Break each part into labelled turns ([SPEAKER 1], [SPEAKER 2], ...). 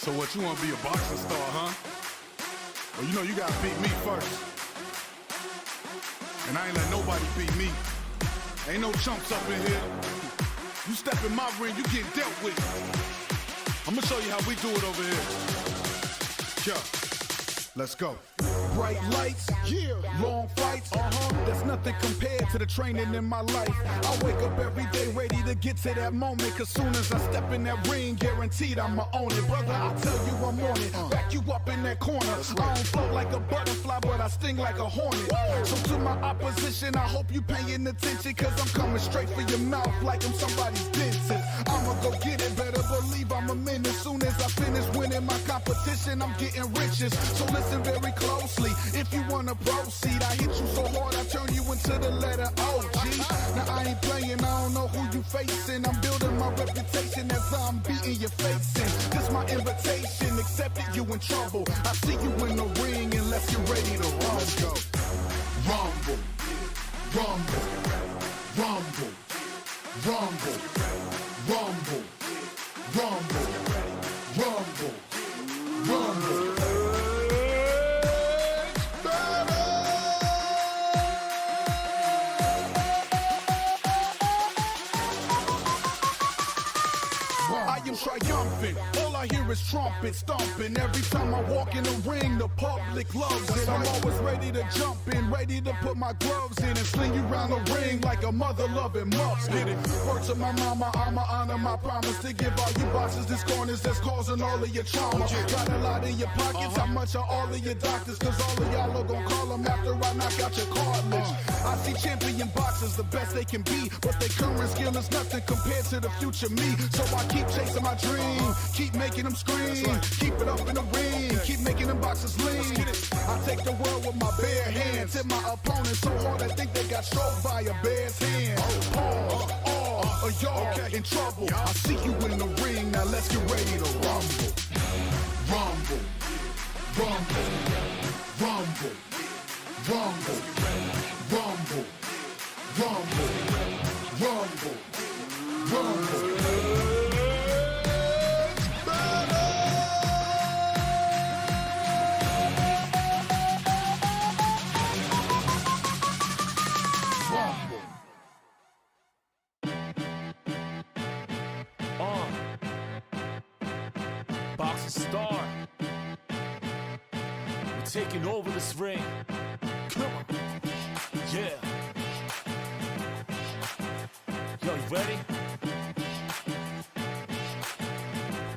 [SPEAKER 1] So what, you wanna be a boxing star, huh? Well, you know you gotta beat me first. And I ain't let nobody beat me. Ain't no chumps up in here. You step in my ring, you get dealt with. I'm gonna show you how we do it over here. Yeah, let's go. Bright lights, yeah, long fights, There's nothing compared to the training in my life. I wake up every day ready to get to that moment, cause soon as I step in that ring, guaranteed I'ma own it. Brother, I tell you I'm on it, back you up in that corner. I don't float like a butterfly, but I sting like a hornet. So to my opposition, I hope you paying attention, cause I'm coming straight for your mouth like I'm somebody's dentist. I'ma go get it, better believe I'm a minute. Soon as I finish winning my competition, I'm getting riches. So listen very closely, if you wanna proceed, I hit you so hard I turn you into the letter O, G. Now I ain't playing, I don't know who you facing. I'm building my reputation as I'm beating your face in. This my invitation, accept it, you in trouble. I see you in the ring and let's get ready to rumble. Let's go. Rumble, rumble, rumble, rumble, rumble, rumble, rumble, rumble. Triumphant, all I hear is trumpet stomping. Every time I walk in the ring, the public loves it. I'm always ready to jump in, ready to put my gloves in and sling you around the ring like a mother loving muffs. Get it? Word to my mama, I'ma honor my promise to give all you bosses this corners that's causing all of your trauma. Got a lot in your pockets, how much are all of your doctors? Cause all of y'all are gonna call them after I knock out your cartilage. I see champion boxers the best they can be, but their current skill is nothing compared to the future me. So I keep chasing my dream, keep making them scream, keep it up in the ring, keep making them boxers lean. I take the world with my bare hands, hit my opponent so hard I think they got stroked by a bear's hand. Pause, y'all in trouble. I see you in the ring, now let's get ready to rumble. Rumble, rumble, rumble, rumble, rumble, rumble, rumble, rumble.
[SPEAKER 2] BoxingStar, we're taking over this ring. Come on, yeah. Yo, you ready?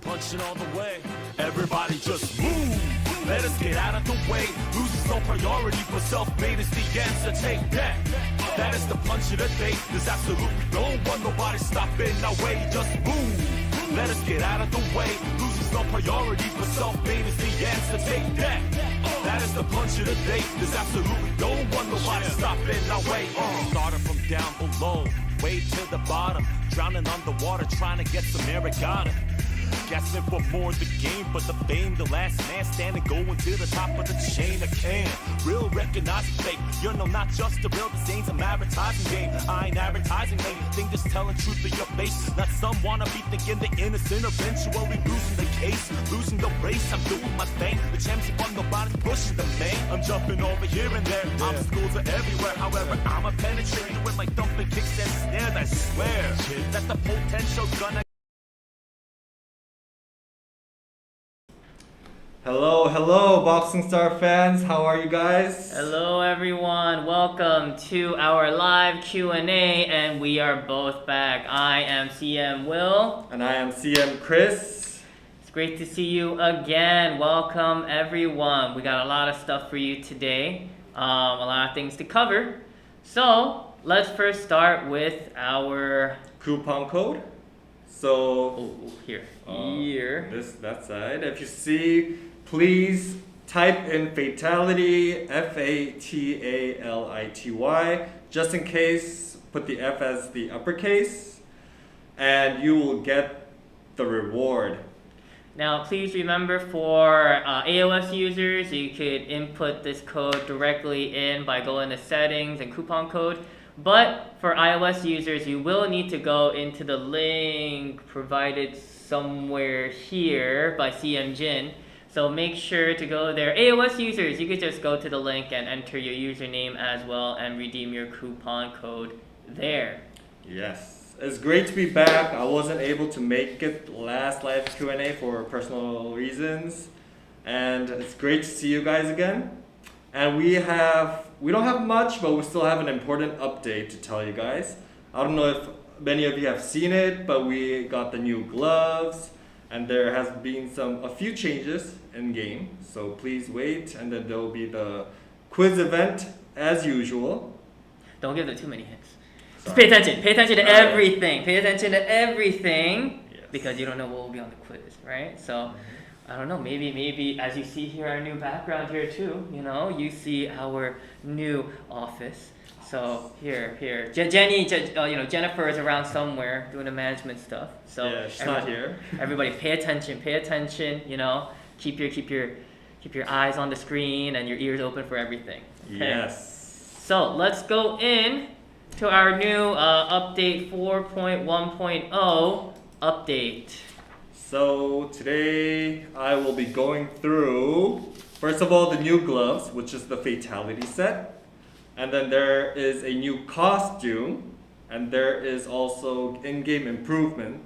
[SPEAKER 2] Punching all the way. Everybody just move. Let us get out of the way. Losing's no priority, but self-made is the answer. Take that. That is the punch of the day. There's absolutely no one, nobody stopping our way. Just move. Let us get out of the way. Losing's no priority, but self-made is the answer. Take that. That is the punch of the day. There's absolutely no one, nobody stopping our way. Started from down below, way to the bottom, drowning underwater, trying to get some air. I got it. Gasping for more of the game, but the fame, the last man standing, going to the top of the chain. I can real recognize fake. You know, not just the real, this ain't some advertising game. I ain't advertising anything, just telling truth to your face. Not some wanna be thinking the innocent, eventually losing the case, losing the race. I'm doing my thing, the championship on nobody's pushing the main. I'm jumping over here and there, obstacles are everywhere. However, I'm a penetrator with my thumping kicks and snares. I swear that the potential gonna.
[SPEAKER 3] Hello, hello, BoxingStar fans. How are you guys?
[SPEAKER 4] Hello, everyone. Welcome to our live Q&A, and we are both back. I am CM Will.
[SPEAKER 3] And I am CM Chris.
[SPEAKER 4] It's great to see you again. Welcome, everyone. We got a lot of stuff for you today. A lot of things to cover. So, let's first start with our
[SPEAKER 3] coupon code. So,
[SPEAKER 4] here.
[SPEAKER 3] That side. If you see, please type in Fatality, Fatality, just in case, put the F as the uppercase, and you will get the reward.
[SPEAKER 4] Now, please remember for AOS users, you could input this code directly in by going to settings and coupon code. But for iOS users, you will need to go into the link provided somewhere here by CM Jin. So make sure to go there. iOS users, you could just go to the link and enter your username as well and redeem your coupon code there.
[SPEAKER 3] Yes, it's great to be back. I wasn't able to make it last live Q&A for personal reasons, and it's great to see you guys again. And we don't have much, but we still have an important update to tell you guys. I don't know if many of you have seen it, but we got the new gloves, and there has been a few changes in game. So please wait, and then there will be the quiz event as usual.
[SPEAKER 4] Don't give them too many hints. Just
[SPEAKER 3] Sorry.
[SPEAKER 4] pay attention. Pay attention to
[SPEAKER 3] Alright.
[SPEAKER 4] everything. Pay attention to everything
[SPEAKER 3] Yes.
[SPEAKER 4] because you don't know what will be on the quiz, right? So, I don't know. Maybe as you see here, our new background here too. You see our new office. So here, Jennifer is around somewhere doing the management stuff. So
[SPEAKER 3] Yeah, she's not here.
[SPEAKER 4] Everybody, pay attention. Pay attention. Keep your eyes on the screen and your ears open for everything. Okay?
[SPEAKER 3] Yes.
[SPEAKER 4] So let's go in to our new update 4.1.0 update.
[SPEAKER 3] So today I will be going through, first of all, the new gloves, which is the Fatality set. And then there is a new costume, and there is also in-game improvement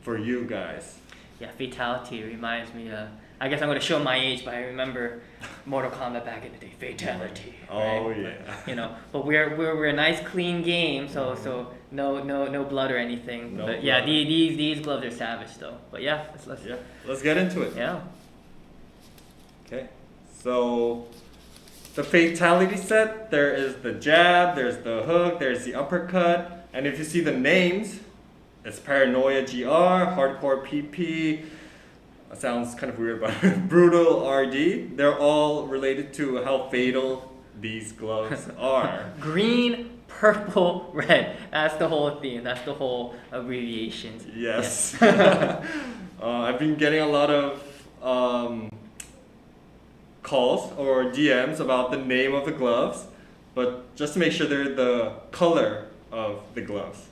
[SPEAKER 3] for you guys.
[SPEAKER 4] Yeah, Fatality reminds me. I guess I'm going to show my age, but I remember Mortal Kombat back in the day. Fatality.
[SPEAKER 3] Oh
[SPEAKER 4] right?
[SPEAKER 3] yeah.
[SPEAKER 4] But we're a nice clean game, so no blood or anything.
[SPEAKER 3] No
[SPEAKER 4] but yeah,
[SPEAKER 3] blood.
[SPEAKER 4] these gloves are savage though. But yeah,
[SPEAKER 3] Let's get into it.
[SPEAKER 4] yeah.
[SPEAKER 3] Okay. So the Fatality set, there is the jab, there's the hook, there's the uppercut, and if you see the names, it's Paranoia GR, Hardcore PP. Sounds kind of weird, but Brutal RD. They're all related to how fatal these gloves are.
[SPEAKER 4] Green, purple, red. That's the whole theme. That's the whole abbreviation.
[SPEAKER 3] Yes. I've been getting a lot of calls or DMs about the name of the gloves, but just to make sure they're the color of the gloves.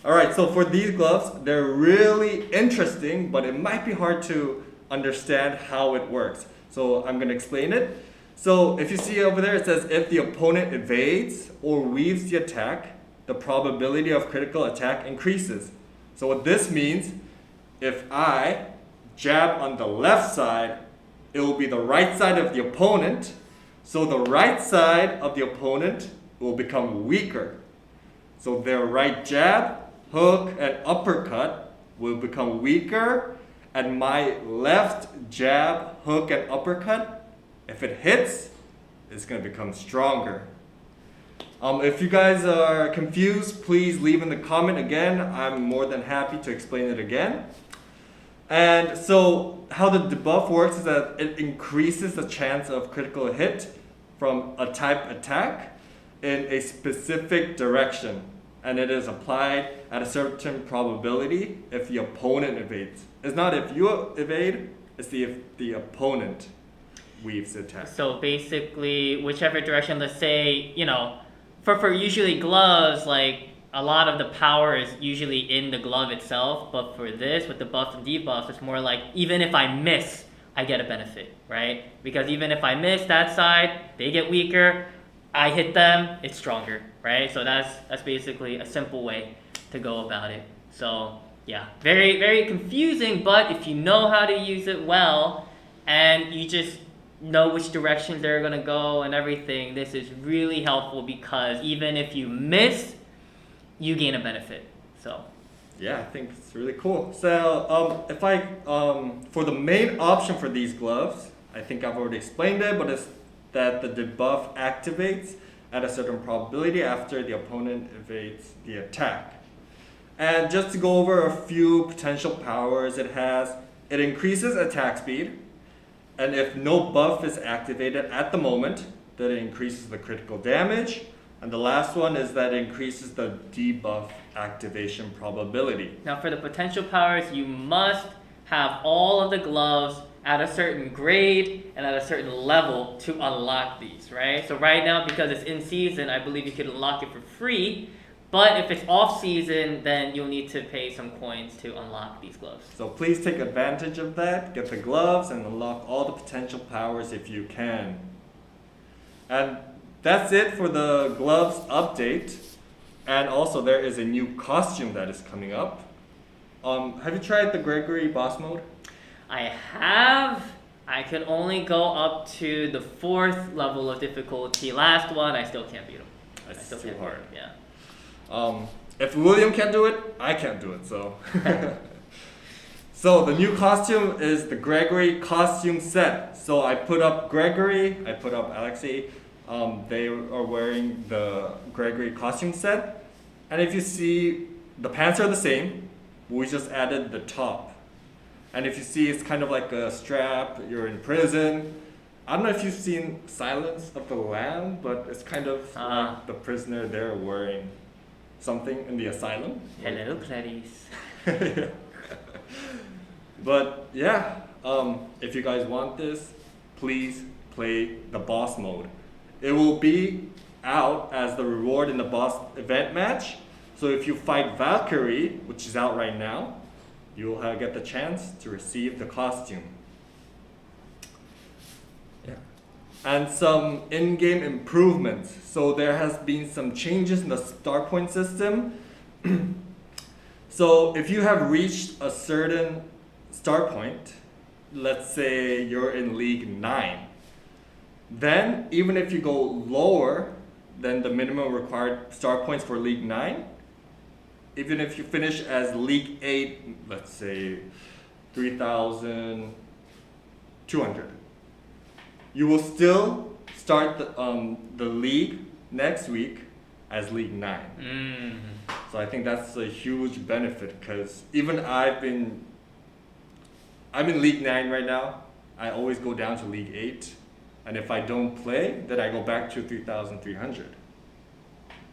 [SPEAKER 3] Alright, so for these gloves, they're really interesting, but it might be hard to understand how it works. So I'm going to explain it. So if you see over there, it says if the opponent evades or weaves the attack, the probability of critical attack increases. So what this means, if I jab on the left side, it will be the right side of the opponent. So the right side of the opponent will become weaker. So their right jab, hook, and uppercut will become weaker, and my left jab, hook, and uppercut, if it hits, it's going to become stronger. If you guys are confused, please leave in the comment again. I'm more than happy to explain it again. And so how the debuff works is that it increases the chance of critical hit from a type attack in a specific direction. And it is applied at a certain probability if the opponent evades. It's not if you evade, it's if the opponent weaves the attack.
[SPEAKER 4] So basically, whichever direction, let's say, for usually gloves, like a lot of the power is usually in the glove itself. But for this, with the buffs and debuffs, it's more like even if I miss, I get a benefit, right? Because even if I miss that side, they get weaker. I hit them, it's stronger, right? So that's basically a simple way to go about it. So yeah, very, very confusing, but if you know how to use it well and you just know which directions they're gonna go and everything, this is really helpful because even if you miss, you gain a benefit. So
[SPEAKER 3] yeah, I think it's really cool. So if I for the main option for these gloves, I think I've already explained it, but it's that the debuff activates at a certain probability after the opponent evades the attack. And just to go over a few potential powers it has, it increases attack speed, and if no buff is activated at the moment, then it increases the critical damage. And the last one is that it increases the debuff activation probability.
[SPEAKER 4] now for the potential powers, you must have all of the gloves at a certain grade and at a certain level to unlock these, right? So right now, because it's in season, I believe you can unlock it for free. But if it's off season, then you'll need to pay some coins to unlock these gloves.
[SPEAKER 3] So please take advantage of that, get the gloves, and unlock all the potential powers if you can. And that's it for the gloves update. And also there is a new costume that is coming up. Have you tried the Gregory boss mode?
[SPEAKER 4] I have. I can only go up to the 4th level of difficulty. Last one, I still can't beat him.
[SPEAKER 3] It's
[SPEAKER 4] still
[SPEAKER 3] too
[SPEAKER 4] can't
[SPEAKER 3] hard.
[SPEAKER 4] beat him, yeah.
[SPEAKER 3] If William can't do it, I can't do it, so. So the new costume is the Gregory costume set. So I put up Gregory, I put up Alexei. They are wearing the Gregory costume set. And if you see, the pants are the same. We just added the top. And if you see, it's kind of like a strap, you're in prison. I don't know if you've seen Silence of the Lamb, but it's kind of like the prisoner there wearing something in the asylum.
[SPEAKER 4] Hello, Clarice.
[SPEAKER 3] But yeah, if you guys want this, please play the boss mode. It will be out as the reward in the boss event match. So if you fight Valkyrie, which is out right now, you will get the chance to receive the costume. Yeah. And some in-game improvements. So there has been some changes in the star point system. So if you have reached a certain star point, let's say you're in League 9, then even if you go lower than the minimum required star points for League 9, even if you finish as League 8, let's say 3,200, you will still start the league next week as League 9. So I think that's a huge benefit, because even I'm in League 9 right now. I always go down to League 8. And if I don't play, then I go back to 3,300.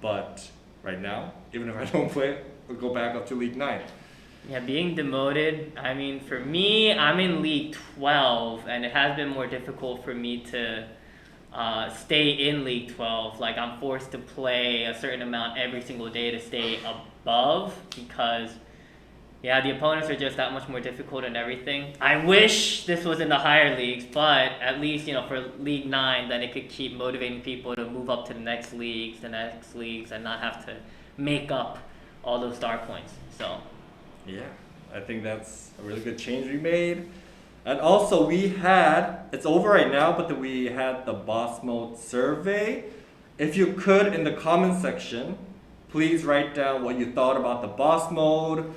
[SPEAKER 3] But right now, even if I don't play, I'll go back up to League 9.
[SPEAKER 4] Yeah, being demoted, I mean, for me, I'm in League 12, and it has been more difficult for me to stay in League 12. Like, I'm forced to play a certain amount every single day to stay above, because yeah, the opponents are just that much more difficult and everything. I wish this was in the higher leagues, but at least, you know, for League 9, then it could keep motivating people to move up to the next leagues, and not have to make up all those star points. So
[SPEAKER 3] yeah, I think that's a really good change we made. And also it's over right now, but we had the boss mode survey. If you could, in the comment section, please write down what you thought about the boss mode.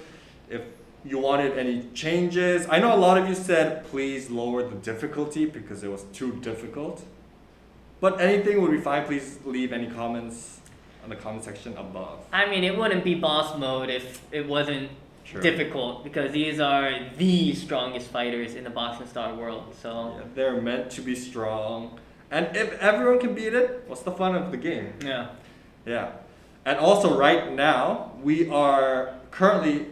[SPEAKER 3] If you wanted any changes. I know a lot of you said please lower the difficulty because it was too difficult. But anything would be fine. Please leave any comments on the comment section above.
[SPEAKER 4] I mean, it wouldn't be boss mode if it wasn't difficult, because these are the strongest fighters in the BoxingStar world. So
[SPEAKER 3] yeah, they're meant to be strong. And if everyone can beat it, what's the fun of the game?
[SPEAKER 4] Yeah.
[SPEAKER 3] Yeah. And also right now, we are currently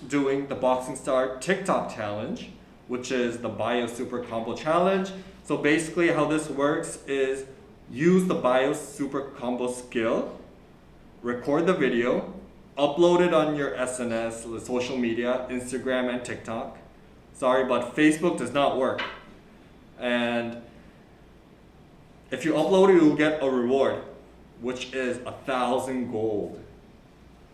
[SPEAKER 3] doing the BoxingStar TikTok challenge, which is the Bio Super Combo Challenge. So basically how this works is use the Bio Super Combo skill, record the video, upload it on your SNS, the social media, Instagram and TikTok. Sorry, but Facebook does not work. And if you upload it, you'll get a reward, which is 1,000 gold.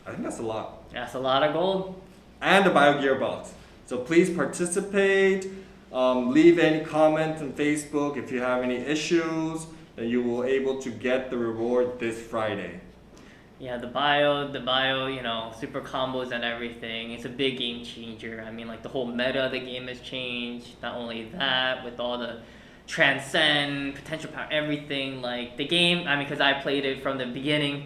[SPEAKER 3] I think that's a lot.
[SPEAKER 4] That's a lot of gold.
[SPEAKER 3] And a Bio Gear box. So please participate. Leave any comment on Facebook if you have any issues. Then you will able to get the reward this Friday.
[SPEAKER 4] Yeah, the bio, you know, super combos and everything. It's a big game changer. I mean, like, the whole meta of the game has changed. Not only that, with all the transcend, potential power, everything. Like, the game, I mean, because I played it from the beginning,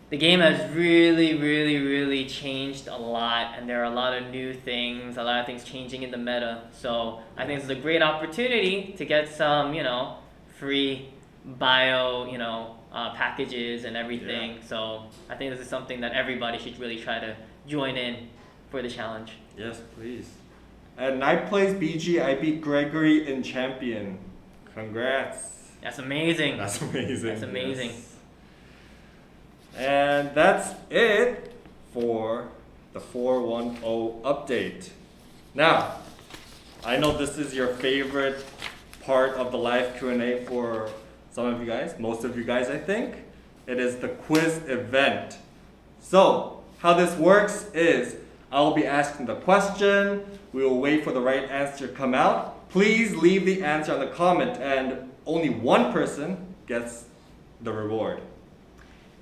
[SPEAKER 4] the game has really, really, really changed a lot. And there are a lot of new things, a lot of things changing in the meta. So I think this is a great opportunity to get some, you know, free bio, you know, packages and everything.
[SPEAKER 3] Yeah.
[SPEAKER 4] So I think this is something that everybody should really try to join in for the challenge.
[SPEAKER 3] Yes, please. At ninth place BG, I beat Gregory in champion. Congrats.
[SPEAKER 4] That's amazing.
[SPEAKER 3] That's amazing.
[SPEAKER 4] That's amazing.
[SPEAKER 3] Yes. And that's it for the 410 update. Now, I know this is your favorite part of the live Q&A for some of you guys, most of you guys I think. It is the quiz event. So, how this works is I will be asking the question, we will wait for the right answer to come out. Please leave the answer on the comment and only one person gets the reward.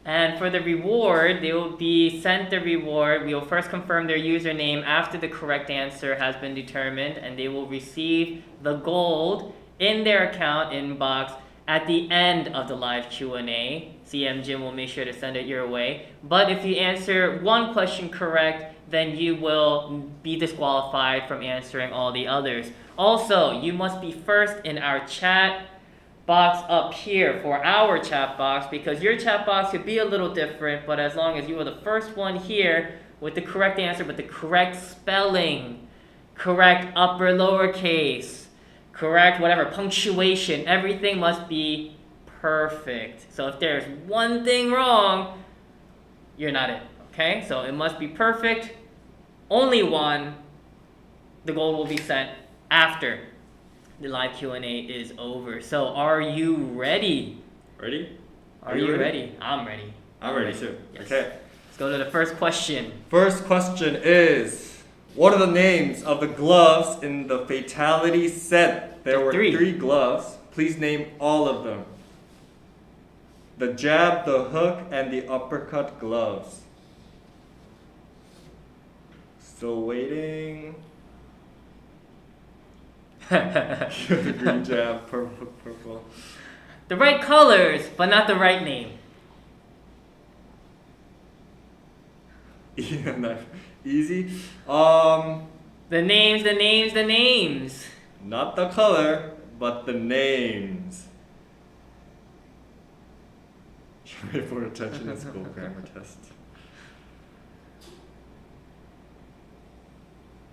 [SPEAKER 4] And for the reward, they will be sent the reward. We will first confirm their username after the correct answer has been determined, and they will receive the gold in their account inbox at the end of the live Q&A. CM Jim will make sure to send it your way. But if you answer one question correct, then you will be disqualified from answering all the others. Also, you must be first in our chat box up here for our chat box, because your chat box could be a little different, but as long as you are the first one here with the correct answer, with the correct spelling, correct upper lowercase, correct whatever punctuation, everything must be perfect. So if there's one thing wrong, you're not it. Okay, so it must be perfect. Only one. The gold will be sent after the live Q&A is over. So are you ready?
[SPEAKER 3] Ready?
[SPEAKER 4] Are you ready? I'm ready.
[SPEAKER 3] I'm ready too.
[SPEAKER 4] Yes.
[SPEAKER 3] Okay.
[SPEAKER 4] Let's go to the first question.
[SPEAKER 3] First question is, what are the names of the gloves in the Fatality set? There were three gloves. Please name all of them. The jab, the hook, and the uppercut gloves. Still waiting. The green jab, purple.
[SPEAKER 4] The right colors, but not the right name.
[SPEAKER 3] Yeah, not easy.
[SPEAKER 4] The names.
[SPEAKER 3] Not the color, but the names. Wait for attention in school grammar test.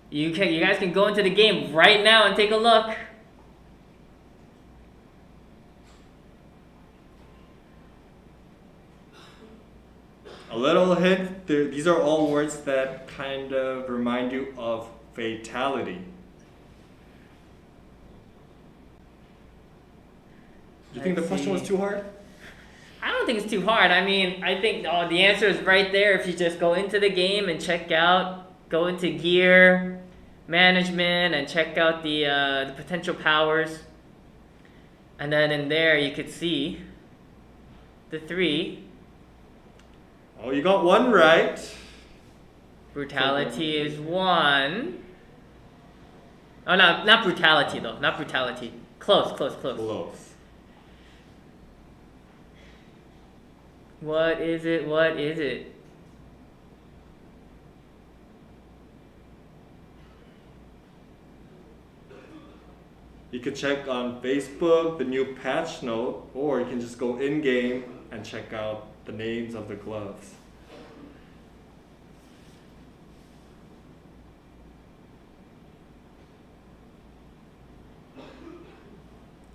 [SPEAKER 4] You guys can go into the game right now and take a look.
[SPEAKER 3] A little hint, these are all words that kind of remind you of fatality. Do you think the question was too hard?
[SPEAKER 4] I don't think it's too hard. I mean, I think the answer is right there if you just go into the game and check out, go into gear, management, and check out the potential powers. And then in there you could see the three.
[SPEAKER 3] Oh, you got one right.
[SPEAKER 4] Brutality is one. Oh, no, not brutality though. Not brutality. Close.
[SPEAKER 3] Close.
[SPEAKER 4] What is it?
[SPEAKER 3] You could check on Facebook, the new patch note, or you can just go in-game and check out the names of the gloves.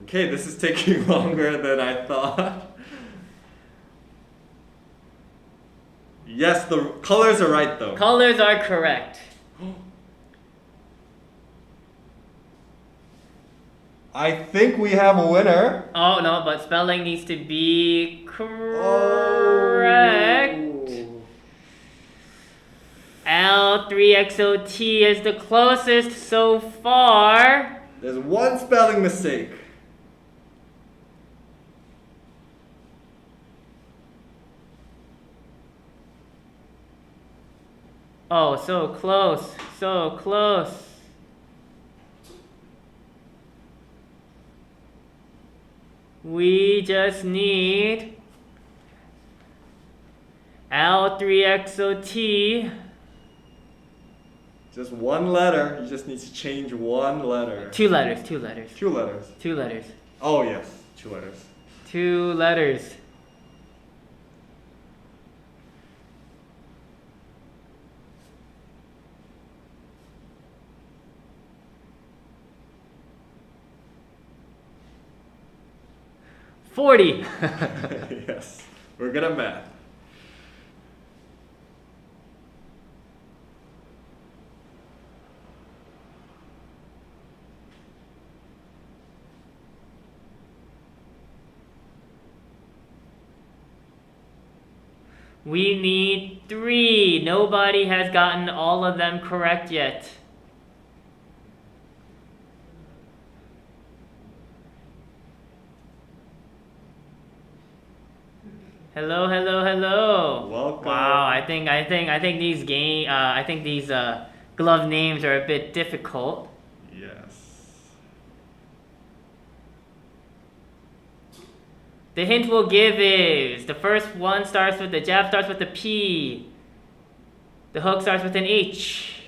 [SPEAKER 3] Okay, this is taking longer than I thought. Yes, the colors are right though.
[SPEAKER 4] Colors are correct.
[SPEAKER 3] I think we have a winner.
[SPEAKER 4] Oh no, but spelling needs to be correct.
[SPEAKER 3] Oh.
[SPEAKER 4] L3XOT is the closest so far.
[SPEAKER 3] There's one spelling mistake.
[SPEAKER 4] Oh, so close. We just need L3XOT.
[SPEAKER 3] Just one letter. You just need to change one letter.
[SPEAKER 4] Two letters.
[SPEAKER 3] Two letters. Oh yes, 2 letters.
[SPEAKER 4] 2 letters. 40.
[SPEAKER 3] Yes, we're good at math.
[SPEAKER 4] We need 3. Nobody has gotten all of them correct yet. Hello, hello, hello.
[SPEAKER 3] Welcome.
[SPEAKER 4] Wow, I think these glove names are a bit difficult.
[SPEAKER 3] Yes.
[SPEAKER 4] The hint we'll give is the first one starts with the jab starts with a P. The hook starts with an H.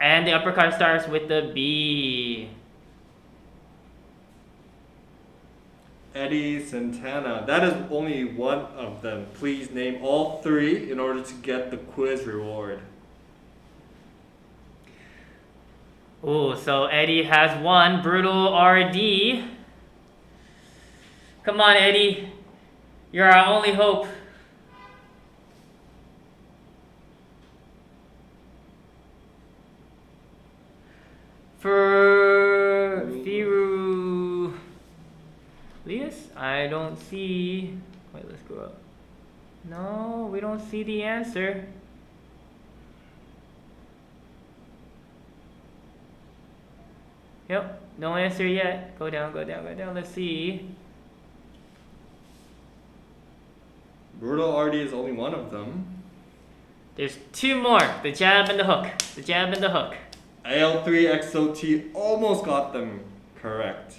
[SPEAKER 4] And the uppercut starts with the B.
[SPEAKER 3] Eddie Santana. That is only one of them. Please name all 3 in order to get the quiz reward.
[SPEAKER 4] Ooh, so Eddie has 1. Brutal RD. Come on, Eddie. You're our only hope. For Firu Lias? I don't see. Wait, let's go up. No, we don't see the answer. Yep, no answer yet. Go down, go down, go down. Let's see.
[SPEAKER 3] Brutal RD is only one of them.
[SPEAKER 4] There's 2 more. The jab and the hook. The jab and the hook.
[SPEAKER 3] AL3XOT almost got them correct.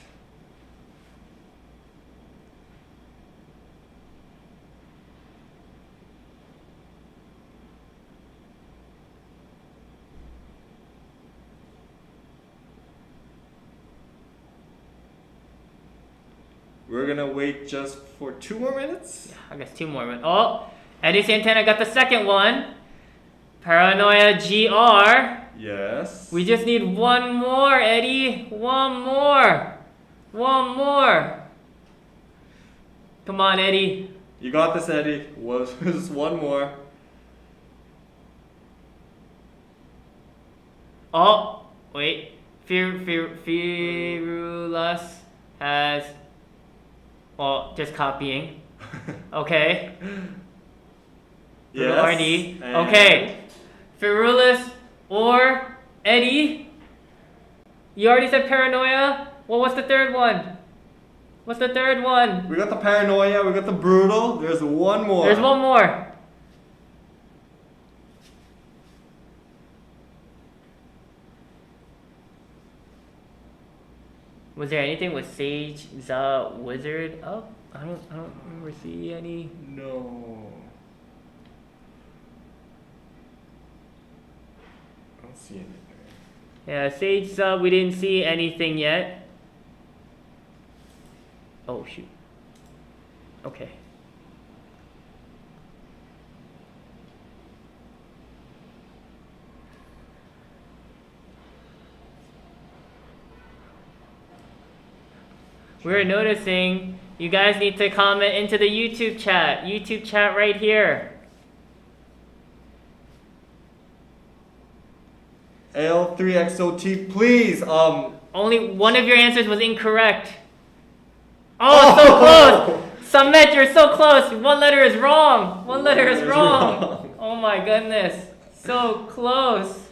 [SPEAKER 3] We're gonna wait just for 2 more minutes.
[SPEAKER 4] I guess 2 more. Oh, Eddie Santana got the second one. Paranoia GR.
[SPEAKER 3] Yes.
[SPEAKER 4] We just need 1 more, Eddie. 1 more. 1 more. Come on, Eddie.
[SPEAKER 3] You got this, Eddie. Was just 1 more.
[SPEAKER 4] Oh, wait. Firulas has. Well, just copying. Okay.
[SPEAKER 3] Yes.
[SPEAKER 4] RD. Okay. Firulas or Eddie. You already said paranoia. Well, what's the third one? What's the third one?
[SPEAKER 3] We got the paranoia, we got the brutal. There's 1 more.
[SPEAKER 4] There's 1 more. Was there anything with Sage the Wizard up? I don't remember seeing any.
[SPEAKER 3] No. I don't see anything.
[SPEAKER 4] Yeah, Sage we didn't see anything yet. Oh shoot. Okay. We're noticing you guys need to comment into the YouTube chat. YouTube chat right here.
[SPEAKER 3] L3XOT, please.
[SPEAKER 4] Only one of your answers was incorrect. Oh, so close! Samet, you're so close. 1 letter is wrong. 1 letter is wrong. Oh my goodness. So close.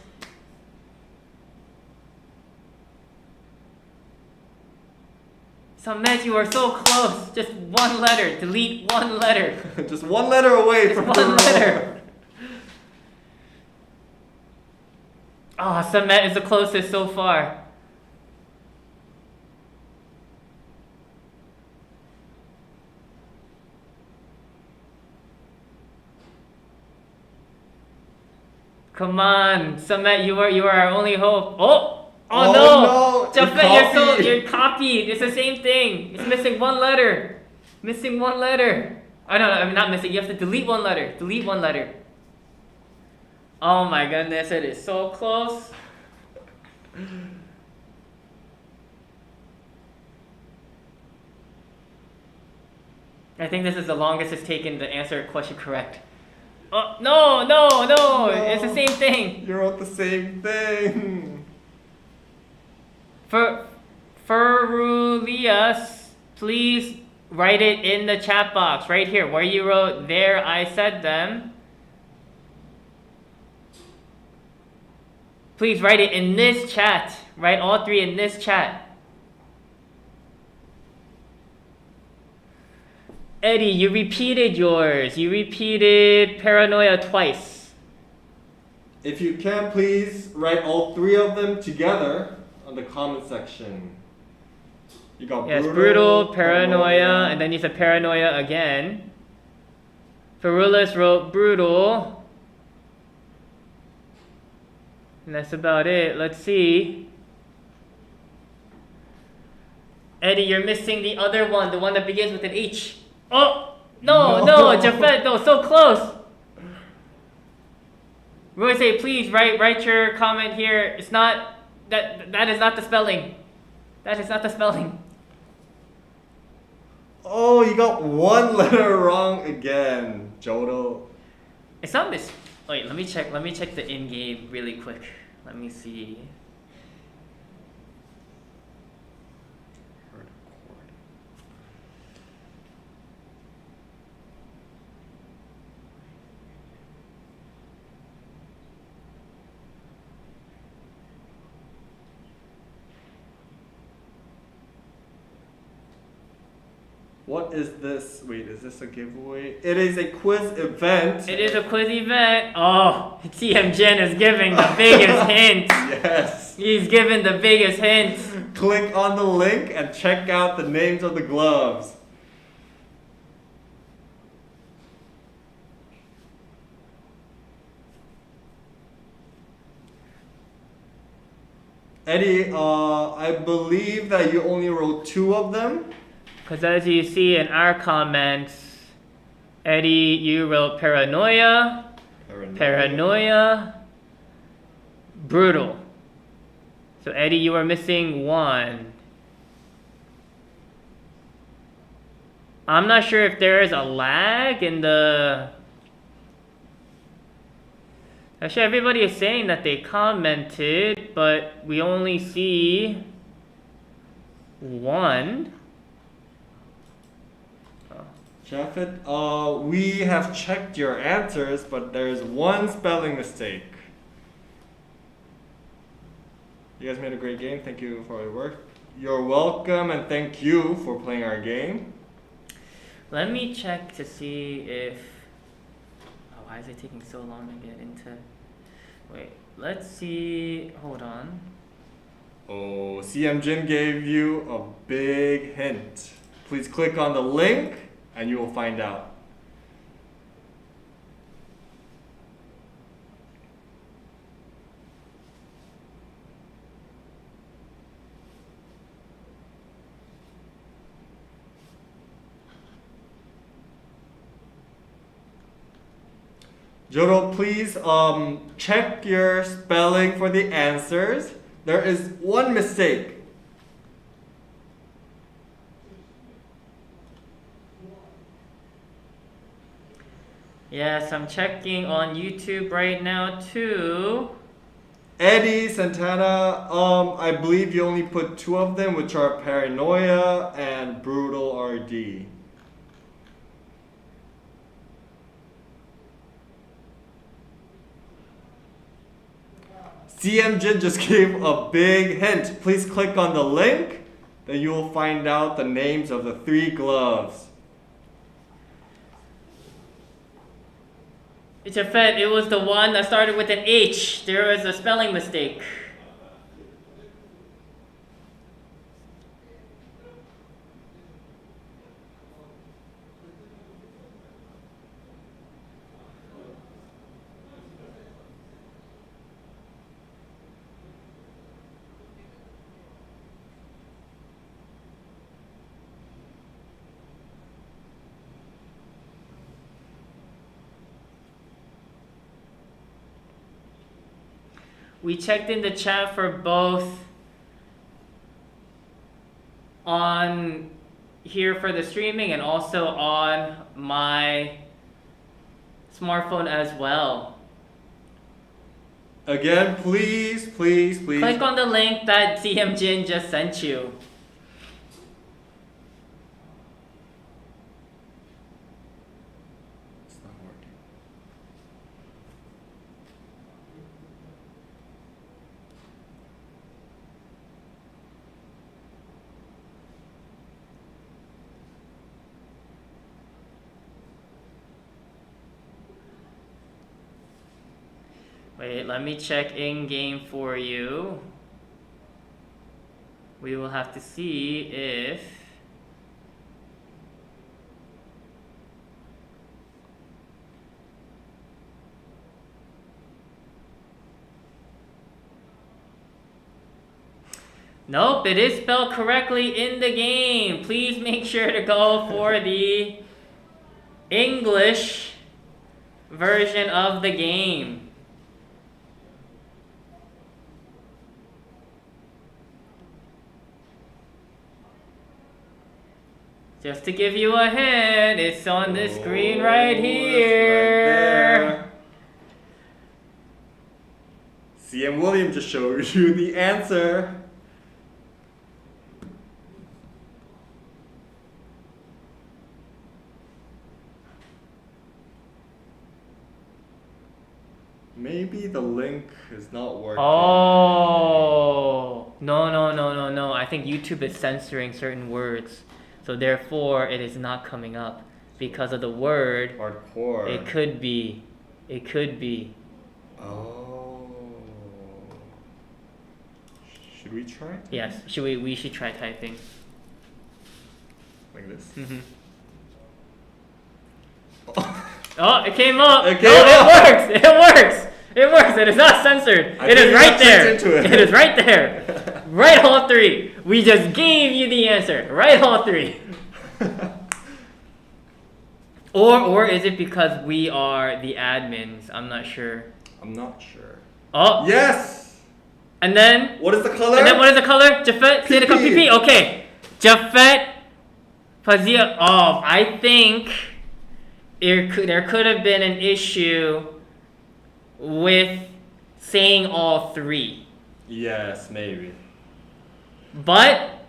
[SPEAKER 4] Samet, you are so close. Just 1 letter. Delete 1 letter.
[SPEAKER 3] Just 1 letter away
[SPEAKER 4] Just
[SPEAKER 3] from
[SPEAKER 4] 1 letter. Ah, Samet is the closest so far. Come on, Samet, you are our only hope. Oh no! Jafet, you're copied. It's the same thing. It's missing 1 letter. Missing 1 letter. Oh no, I'm not missing. You have to delete 1 letter. Delete 1 letter. Oh my goodness, it is so close. I think this is the longest it's taken to answer a question correct. Oh, no, it's the same thing.
[SPEAKER 3] You wrote the same thing.
[SPEAKER 4] Ferulias, please write it in the chat box right here where you wrote there I said them. Please write it in this chat. Write all three in this chat. Eddie, you repeated yours. You repeated paranoia twice.
[SPEAKER 3] If you can, please write all three of them together on the comment section. You got
[SPEAKER 4] Yes, brutal, paranoia, and then you said paranoia again. Ferulis wrote brutal. And that's about it. Let's see. Eddie, you're missing the other one, the one that begins with an H. Oh! No, Jafet, no, so close! Roy say, please write your comment here. It's not, that is not the spelling. That is not the spelling.
[SPEAKER 3] Oh, you got one letter wrong again, Jodo.
[SPEAKER 4] It's not this. Wait, let me check the in-game really quick. Let me see.
[SPEAKER 3] What is this? Wait, is this a giveaway? It is a quiz event.
[SPEAKER 4] It is a quiz event. Oh, TM Jin is giving the biggest hint.
[SPEAKER 3] Yes.
[SPEAKER 4] He's giving the biggest hint.
[SPEAKER 3] Click on the link and check out the names of the gloves. Eddie, I believe that you only wrote 2 of them.
[SPEAKER 4] Because as you see in our comments, Eddie, you wrote paranoia, brutal. So Eddie, you are missing 1. I'm not sure if there is a lag in the... Actually, everybody is saying that they commented, but we only see 1.
[SPEAKER 3] Japheth, we have checked your answers, but there's 1 spelling mistake. You guys made a great game. Thank you for your work. You're welcome, and thank you for playing our game.
[SPEAKER 4] Let me check to see if... Oh, why is it taking so long to get into... Wait, let's see... Hold on.
[SPEAKER 3] Oh, CM Jin gave you a big hint. Please click on the link and you will find out. Joro, please check your spelling for the answers. There is 1 mistake.
[SPEAKER 4] Yes, I'm checking on YouTube right now too.
[SPEAKER 3] Eddie Santana, I believe you only put 2 of them, which are paranoia and brutal RD. CM Jin just gave a big hint. Please click on the link, then you will find out the names of the 3 gloves.
[SPEAKER 4] It's a fact, it was the one that started with an H. There was a spelling mistake. We checked in the chat for both on here for the streaming and also on my smartphone as well.
[SPEAKER 3] Again, please.
[SPEAKER 4] Click on the link that CM Jin just sent you.
[SPEAKER 3] It's not working.
[SPEAKER 4] Wait, let me check in-game for you. We will have to see if... Nope, it is spelled correctly in the game. Please make sure to go for the English version of the game. Just to give you a hint, it's on this screen right here.
[SPEAKER 3] CM William just showed you the answer. Maybe the link is not working.
[SPEAKER 4] Oh, no. I think YouTube is censoring certain words. So therefore, it is not coming up because of the word.
[SPEAKER 3] Hardcore.
[SPEAKER 4] It could be.
[SPEAKER 3] Oh. Should we try?
[SPEAKER 4] Yes. We should try typing.
[SPEAKER 3] Like this?
[SPEAKER 4] Mm-hmm. Oh, it came up.
[SPEAKER 3] It came up.
[SPEAKER 4] It works. It is not censored. It is right there. It is right there. Right, all three. We just gave you the answer. Right, all three. Or is it because we are the admins? I'm not sure.
[SPEAKER 3] I'm not sure.
[SPEAKER 4] Oh.
[SPEAKER 3] Yes!
[SPEAKER 4] And then?
[SPEAKER 3] What is the color?
[SPEAKER 4] And then what is the color? Jafet? Say the color. PP. Okay. Jafet Fazia. Oh, I think there could have been an issue with saying all three.
[SPEAKER 3] Yes, maybe.
[SPEAKER 4] But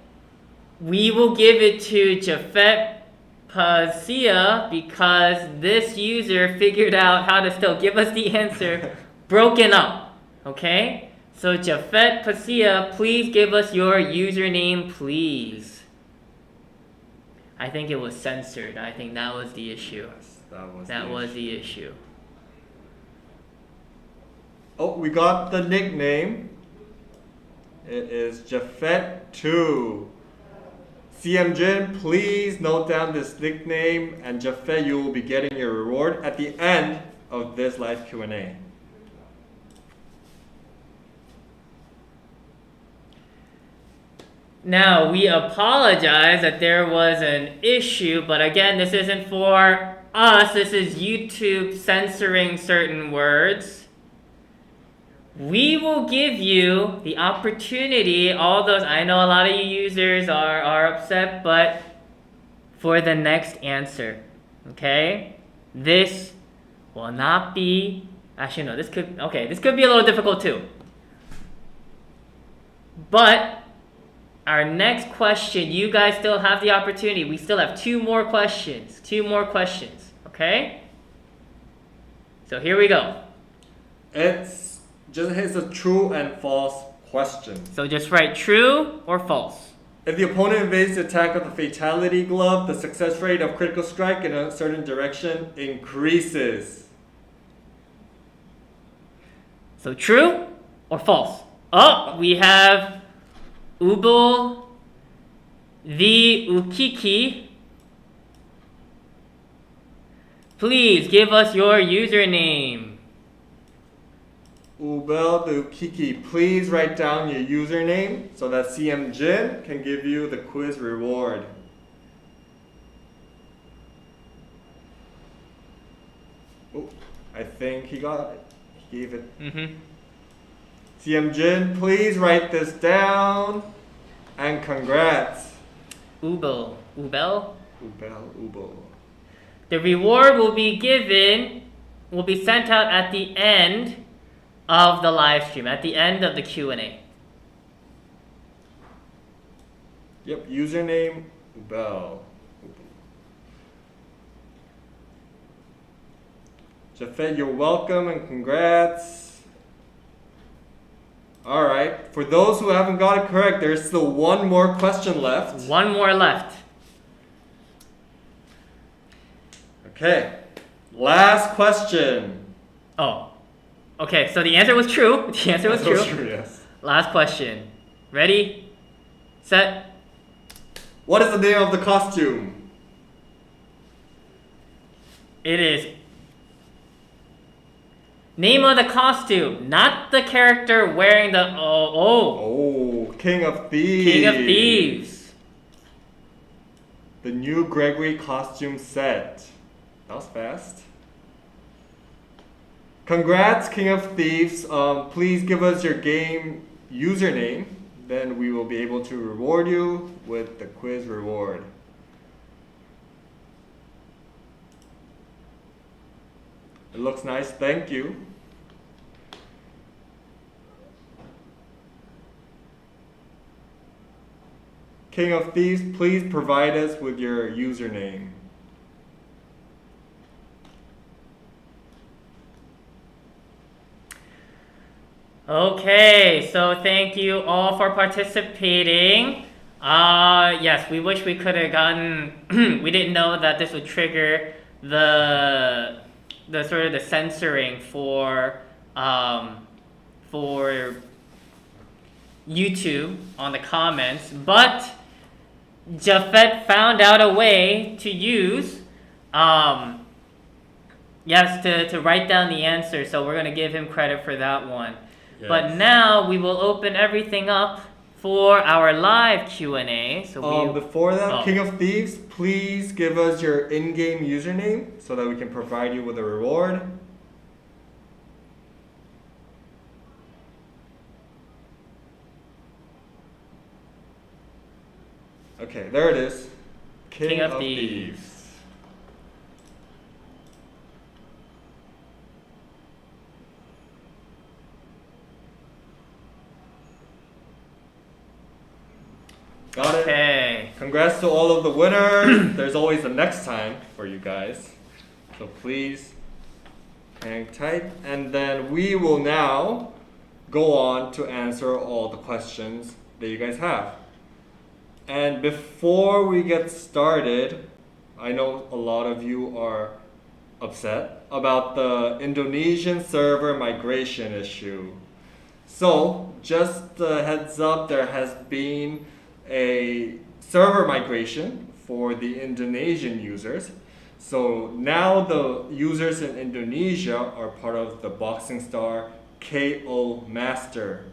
[SPEAKER 4] we will give it to Jafet Pazia because this user figured out how to still give us the answer broken up. Okay? So Jafet Pazia, please give us your username, please. I think it was censored. I think that was the issue.
[SPEAKER 3] Yes,
[SPEAKER 4] That was the issue.
[SPEAKER 3] Oh, we got the nickname. It is Jafet2. CM Jin, please note down this nickname, and Jafet, you will be getting your reward at the end of this live Q&A.
[SPEAKER 4] Now, we apologize that there was an issue, but again, this isn't for us. This is YouTube censoring certain words. We will give you the opportunity, all those, I know a lot of you users are upset, but for the next answer, okay? This will not be, actually no, this could be a little difficult too. But our next question, you guys still have the opportunity. We still have two more questions, okay? So here we go.
[SPEAKER 3] It's a true and false question.
[SPEAKER 4] So just write true or false.
[SPEAKER 3] If the opponent evades the attack of the Fatality glove, the success rate of critical strike in a certain direction increases.
[SPEAKER 4] So true or false? Oh, we have Ubel the Ukiki. Please give us your username.
[SPEAKER 3] Ubel the Kiki, please write down your username so that CM Jin can give you the quiz reward. Oh, I think he got it. He gave it. CM Jin, please write this down, and congrats.
[SPEAKER 4] Ubel. Ubel?
[SPEAKER 3] Ubel.
[SPEAKER 4] The reward will be sent out at the end of the live stream, at the end of the Q&A.
[SPEAKER 3] Yep, username Ubel. Jafet, you're welcome and congrats. Alright, for those who haven't got it correct, there's still one more question left.
[SPEAKER 4] One more left.
[SPEAKER 3] Okay, last question.
[SPEAKER 4] Oh, okay, so the answer was true. The answer was true.
[SPEAKER 3] Yes.
[SPEAKER 4] Last question. Ready, set.
[SPEAKER 3] What is the name of the costume?
[SPEAKER 4] It is name of the costume, not the character wearing the
[SPEAKER 3] Oh, King of Thieves.
[SPEAKER 4] King of Thieves.
[SPEAKER 3] The new Gregory costume set. That was fast. Congrats, King of Thieves. Please give us your game username. Then we will be able to reward you with the quiz reward. It looks nice, thank you. King of Thieves, please provide us with your username.
[SPEAKER 4] Okay, so thank you all for participating. Yes, we wish we could have gotten. We didn't know that this would trigger the sort of the censoring for YouTube on the comments, but Jafet found out a way to use yes to write down the answer, so we're gonna give him credit for that one.
[SPEAKER 3] Yes.
[SPEAKER 4] But now we will open everything up for our live Q&A. So
[SPEAKER 3] before that, King of Thieves, please give us your in-game username so that we can provide you with a reward. Okay, there it is. King of Thieves. Got it.
[SPEAKER 4] Okay.
[SPEAKER 3] Congrats to all of the winners. There's always a next time for you guys. So please hang tight. And then we will now go on to answer all the questions that you guys have. And before we get started, I know a lot of you are upset about the Indonesian server migration issue. So just a heads up, there has been a server migration for the Indonesian users. So now the users in Indonesia are part of the BoxingStar KO Master.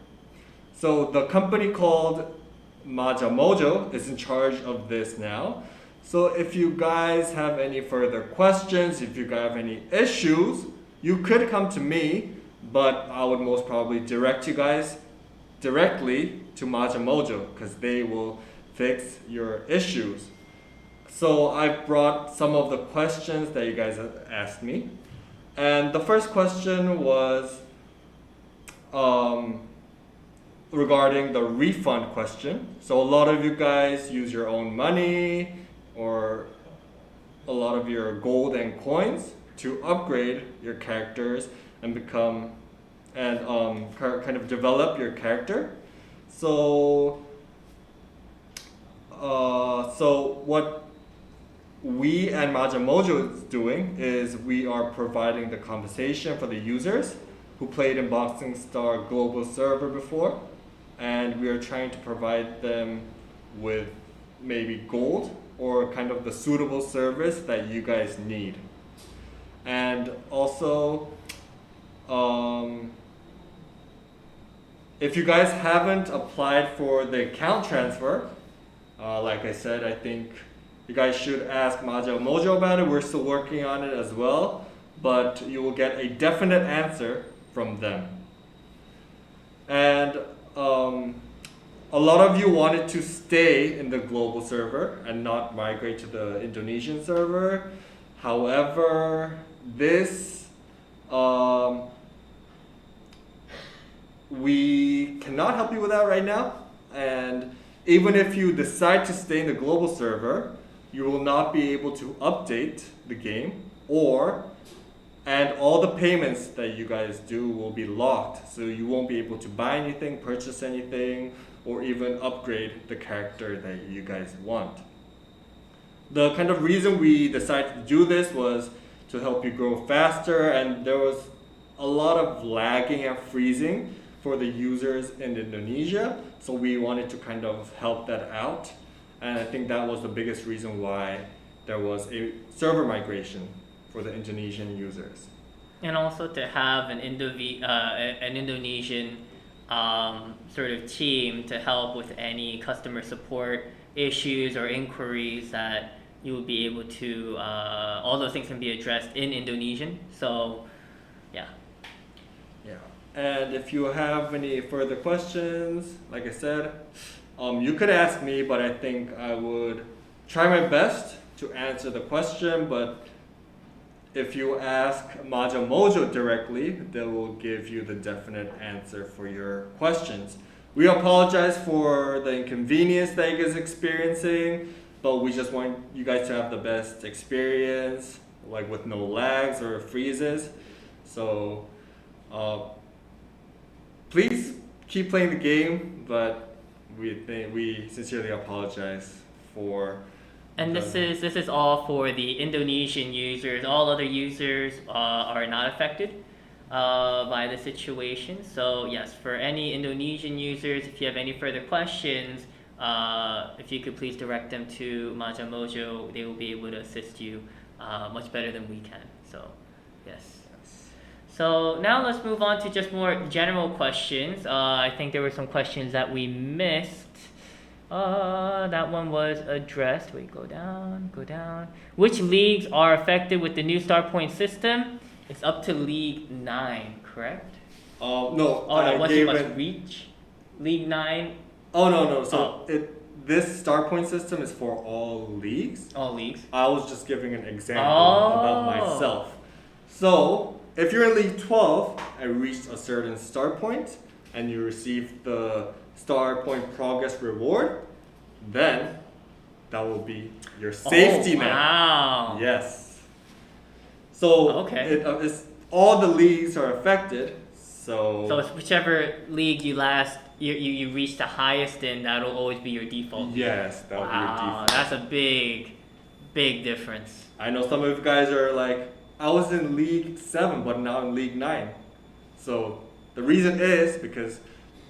[SPEAKER 3] So the company called Mojo is in charge of this now. So if you guys have any further questions, if you guys have any issues, you could come to me, but I would most probably direct you guys directly to Mojo because they will fix your issues. So I brought some of the questions that you guys have asked me. And the first question was regarding the refund question. So a lot of you guys use your own money or a lot of your gold and coins to upgrade your characters and become and kind of develop your character. So what we and Mojo is doing is we are providing the conversation for the users who played in BoxingStar global server before, and we are trying to provide them with maybe gold or kind of the suitable service that you guys need. And also, if you guys haven't applied for the account transfer, like I said, I think you guys should ask Mojo about it. We're still working on it as well, but you will get a definite answer from them. And a lot of you wanted to stay in the global server and not migrate to the Indonesian server. However, this we cannot help you with that right now. And even if you decide to stay in the global server, you will not be able to update the game, and all the payments that you guys do will be locked. So you won't be able to buy anything, purchase anything, or even upgrade the character that you guys want. The kind of reason we decided to do this was to help you grow faster, and there was a lot of lagging and freezing for the users in Indonesia, so we wanted to kind of help that out. And I think that was the biggest reason why there was a server migration for the Indonesian users.
[SPEAKER 4] And also to have an Indonesian sort of team to help with any customer support issues or inquiries that you will be able to, all those things can be addressed in Indonesian. So, yeah.
[SPEAKER 3] Yeah. And if you have any further questions, like I said, you could ask me, but I think I would try my best to answer the question. But if you ask Maja Mojo directly, they will give you the definite answer for your questions. We apologize for the inconvenience that you guys are experiencing, but we just want you guys to have the best experience, like with no lags or freezes. So please keep playing the game, but we sincerely apologize for.
[SPEAKER 4] And this is all for the Indonesian users. All other users are not affected by the situation. So yes, for any Indonesian users, if you have any further questions, if you could please direct them to Maja Mojo, they will be able to assist you much better than we can. So yes. So now let's move on to just more general questions. I think there were some questions that we missed. That one was addressed. Wait, go down. Which leagues are affected with the new star point system? It's up to League 9, correct?
[SPEAKER 3] No.
[SPEAKER 4] Once you must reach League 9.
[SPEAKER 3] Oh no. So this star point system is for all leagues.
[SPEAKER 4] All leagues.
[SPEAKER 3] I was just giving an example about myself. So if you're in League 12 and reached a certain star point, and you receive the star point progress reward, then that will be your safety net.
[SPEAKER 4] Wow.
[SPEAKER 3] Yes. So it's all the leagues are affected. So
[SPEAKER 4] it's whichever league you reach the highest in, that'll always be your default.
[SPEAKER 3] Yes, that will be your default.
[SPEAKER 4] That's a big difference.
[SPEAKER 3] I know some of you guys are like, I was in League 7, but now in League 9. So the reason is because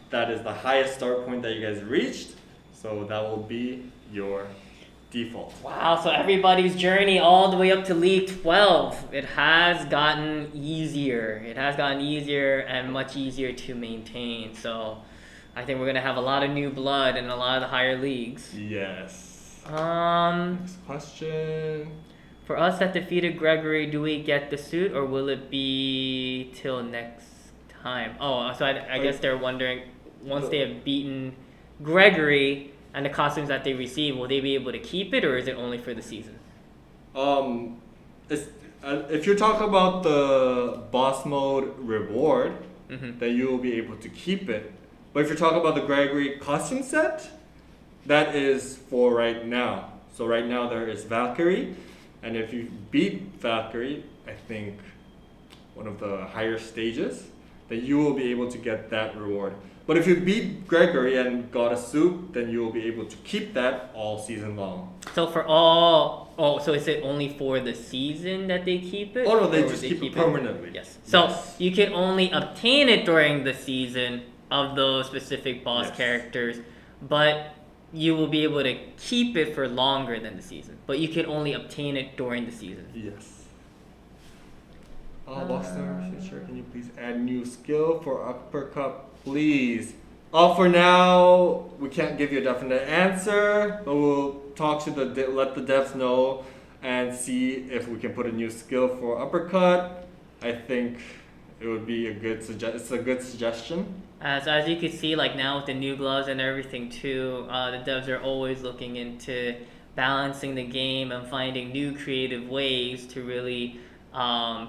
[SPEAKER 3] that is the highest start point that you guys reached. So that will be your default.
[SPEAKER 4] Wow, so everybody's journey all the way up to League 12, it has gotten easier. It has gotten easier and much easier to maintain. So I think we're going to have a lot of new blood in a lot of the higher leagues.
[SPEAKER 3] Yes.
[SPEAKER 4] Next
[SPEAKER 3] question.
[SPEAKER 4] For us that defeated Gregory, do we get the suit or will it be till next time? Oh, so I guess they're wondering, once they have beaten Gregory and the costumes that they receive, will they be able to keep it or is it only for the season?
[SPEAKER 3] If you're talking about the boss mode reward, then you will be able to keep it. But if you're talking about the Gregory costume set, that is for right now. So right now there is Valkyrie. And if you beat Valkyrie, I think one of the higher stages, then you will be able to get that reward. But if you beat Gregory and got a suit, then you will be able to keep that all season long.
[SPEAKER 4] So so is it only for the season that they keep it?
[SPEAKER 3] Oh no, they just keep it permanently.
[SPEAKER 4] Yes. So you can only obtain it during the season of those specific boss characters, but you will be able to keep it for longer than the season. But you can only obtain it during the season.
[SPEAKER 3] Yes. BoxingStar, sure, can you please add new skill for uppercut, please? For now, we can't give you a definite answer, but we'll talk to let the devs know and see if we can put a new skill for uppercut. I think it would be a good it's a good suggestion.
[SPEAKER 4] As you can see, like now with the new gloves and everything too, the devs are always looking into balancing the game and finding new creative ways to really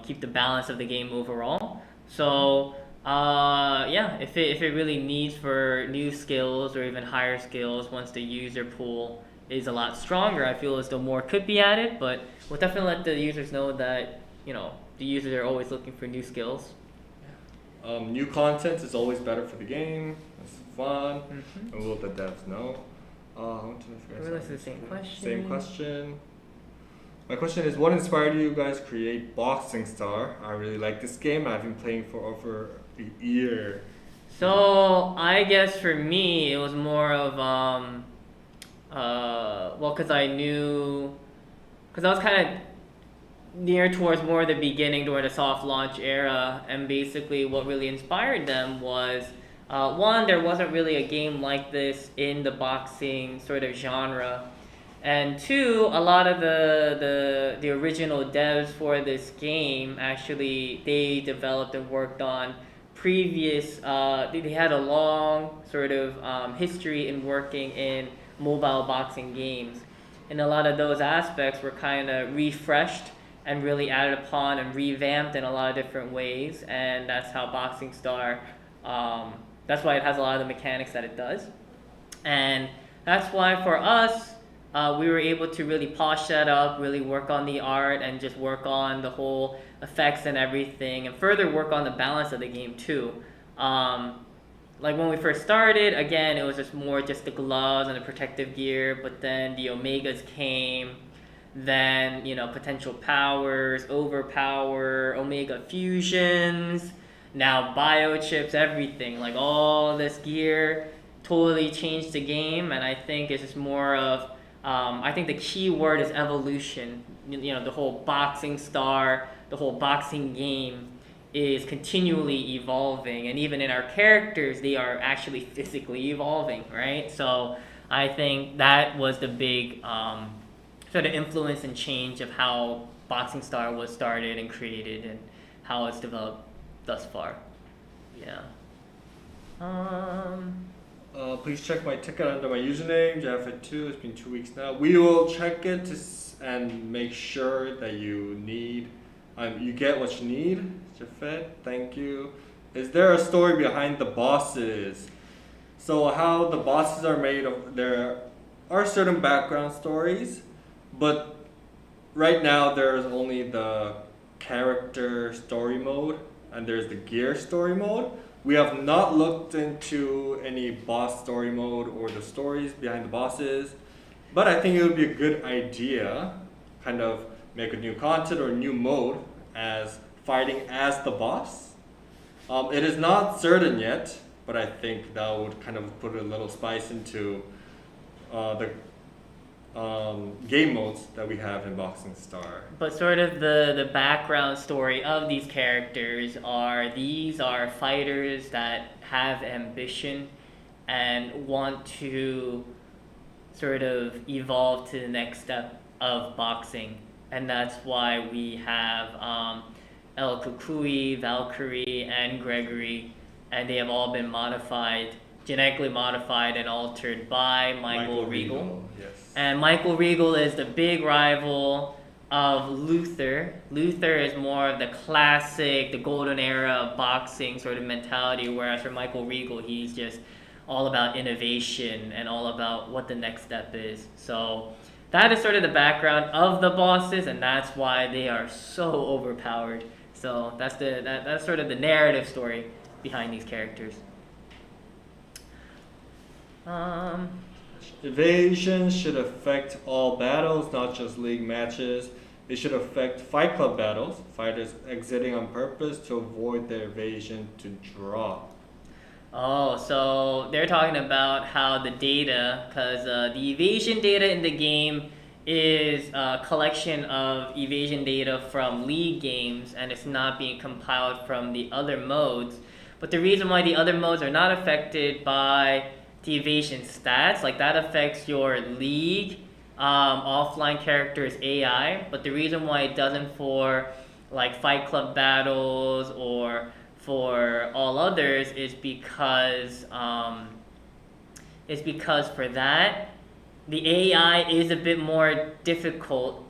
[SPEAKER 4] keep the balance of the game overall. So yeah, if it really needs for new skills or even higher skills, once the user pool is a lot stronger, I feel as though more could be added. But we'll definitely let the users know that the users are always looking for new skills.
[SPEAKER 3] New content is always better for the game. It's fun.
[SPEAKER 4] Mm-hmm.
[SPEAKER 3] And we'll let the devs know.
[SPEAKER 4] That's the same question.
[SPEAKER 3] Same question. My question is, what inspired you guys create BoxingStar? I really like this game. I've been playing for over a year.
[SPEAKER 4] So I guess for me, it was more of because I was kind of near towards more the beginning during the soft launch era, and basically what really inspired them was one, there wasn't really a game like this in the boxing sort of genre, and two, a lot of the original devs for this game actually they developed and worked on previous they had a long sort of history in working in mobile boxing games, and a lot of those aspects were kind of refreshed and really added upon and revamped in a lot of different ways, and that's how BoxingStar, that's why it has a lot of the mechanics that it does, and that's why for us, we were able to really polish that up, really work on the art, and just work on the whole effects and everything, and further work on the balance of the game too. Like when we first started, again, it was just more just the gloves and the protective gear, but then the Omegas came, then potential powers, overpower, Omega fusions, now biochips, everything, like all this gear totally changed the game, and I think it's just more of I think the key word is evolution. The whole BoxingStar, the whole boxing game is continually evolving, and even in our characters, they are actually physically evolving, right? So I think that was the big sort of influence and change of how BoxingStar was started and created and how it's developed thus far. Yeah.
[SPEAKER 3] Please check my ticket under my username, Jafet2. It's been 2 weeks now. We will check it and make sure that you get what you need. Jafet, thank you. Is there a story behind the bosses? So how the bosses are made of, there are certain background stories, but right now there's only the character story mode and there's the gear story mode. We have not looked into any boss story mode or the stories behind the bosses, but I think it would be a good idea, kind of make a new content or a new mode as fighting as the boss. It is not certain yet, but I think that would kind of put a little spice into the game modes that we have in BoxingStar.
[SPEAKER 4] But sort of the background story of these characters these are fighters that have ambition and want to sort of evolve to the next step of boxing, and that's why we have El Kukui, Valkyrie, and Gregory, and they have all been genetically modified and altered by Michael Regal.
[SPEAKER 3] Yes.
[SPEAKER 4] And Michael Regal is the big rival of Luther. Luther is more of the classic, the golden era of boxing sort of mentality, whereas for Michael Regal, he's just all about innovation and all about what the next step is. So that is sort of the background of the bosses, and that's why they are so overpowered. So that's sort of the narrative story behind these characters.
[SPEAKER 3] Evasion should affect all battles, not just league matches. It should affect Fight Club battles, fighters exiting on purpose to avoid their evasion to drop.
[SPEAKER 4] Oh, so they're talking about how the data, because the evasion data in the game is a collection of evasion data from league games, and it's not being compiled from the other modes. But the reason why the other modes are not affected by the evasion stats, like that affects your league offline characters AI, but the reason why it doesn't for like Fight Club battles or for all others is because for that the AI is a bit more difficult,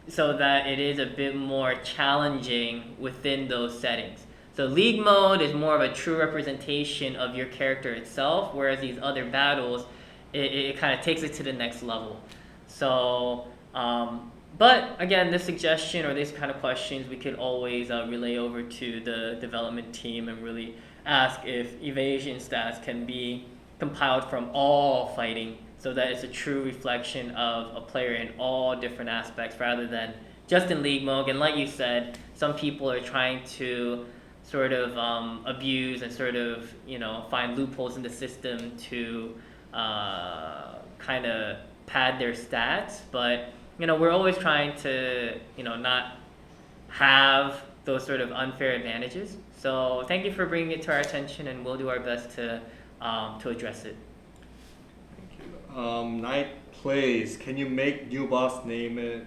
[SPEAKER 4] so that it is a bit more challenging within those settings. So League mode is more of a true representation of your character itself, whereas these other battles, it kind of takes it to the next level. So, but again, this suggestion or these kind of questions, we could always relay over to the development team and really ask if evasion stats can be compiled from all fighting, so that it's a true reflection of a player in all different aspects rather than just in League mode. And like you said, some people are trying to sort of abuse and sort of, find loopholes in the system to kind of pad their stats. But, we're always trying to, not have those sort of unfair advantages. So thank you for bringing it to our attention, and we'll do our best to address it.
[SPEAKER 3] Knight plays. Can you make new boss name it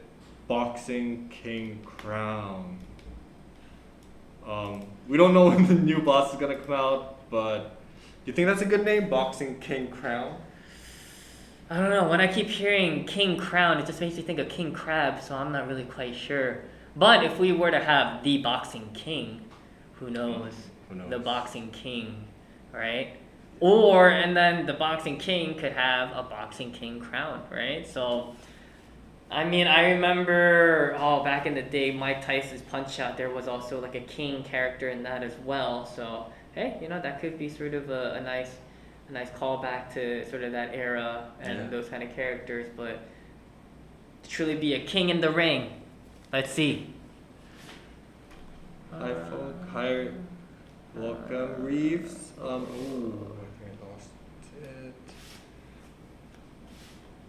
[SPEAKER 3] Boxing King Crown? We don't know when the new boss is gonna come out, but do you think that's a good name, Boxing King Crown?
[SPEAKER 4] I don't know. When I keep hearing King Crown, it just makes me think of King Crab, so I'm not really quite sure. But if we were to have the Boxing King, who knows? The Boxing King, right? And then the Boxing King could have a Boxing King crown, right? So, I mean, I remember, back in the day, Mike Tyson's Punch-Out, there was also like a king character in that as well. So, hey, that could be sort of a nice callback to sort of that era and those kind of characters. But to truly be a king in the ring, let's see.
[SPEAKER 3] Hi, folk. Hi, welcome, Reeves.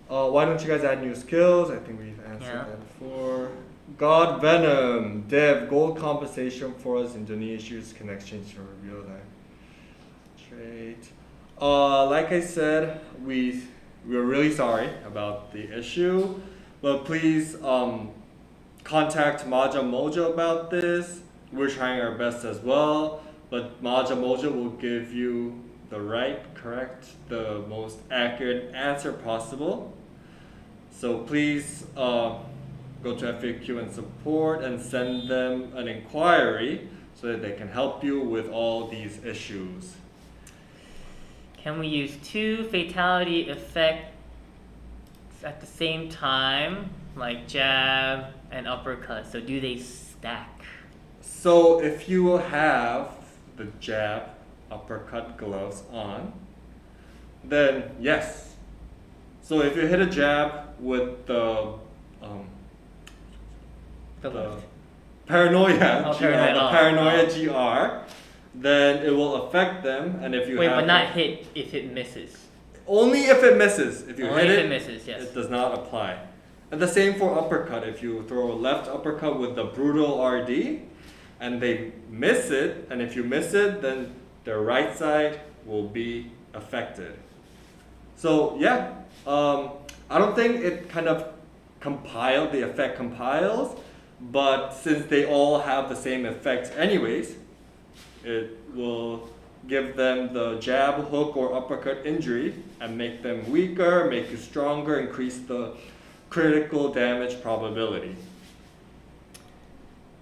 [SPEAKER 3] Why don't you guys add new skills? I think we've answered that before. God Venom, Dev, gold compensation for us. Indonesians can exchange for real life trait. Like I said, we're really sorry about the issue, but please contact Maja Mojo about this. We're trying our best as well, but Maja Mojo will give you the the most accurate answer possible. So please go to FAQ and support and send them an inquiry so that they can help you with all these issues.
[SPEAKER 4] Can we use 2 fatality effects at the same time, like jab and uppercut? So do they stack?
[SPEAKER 3] So if you will have the jab, uppercut gloves on, then yes. So if you hit a jab with the paranoia, paranoia GR, then it will affect them. And if you
[SPEAKER 4] but not hit if it misses.
[SPEAKER 3] Only if it misses. If you
[SPEAKER 4] only
[SPEAKER 3] hit
[SPEAKER 4] if
[SPEAKER 3] it,
[SPEAKER 4] it misses, yes.
[SPEAKER 3] It does not apply. And the same for uppercut. If you throw a left uppercut with the brutal RD, and they miss it, and if you miss it, then their right side will be affected. So yeah, I don't think it kind of the effect compiles, but since they all have the same effect anyways, it will give them the jab, hook, or uppercut injury and make them weaker, make you stronger, increase the critical damage probability.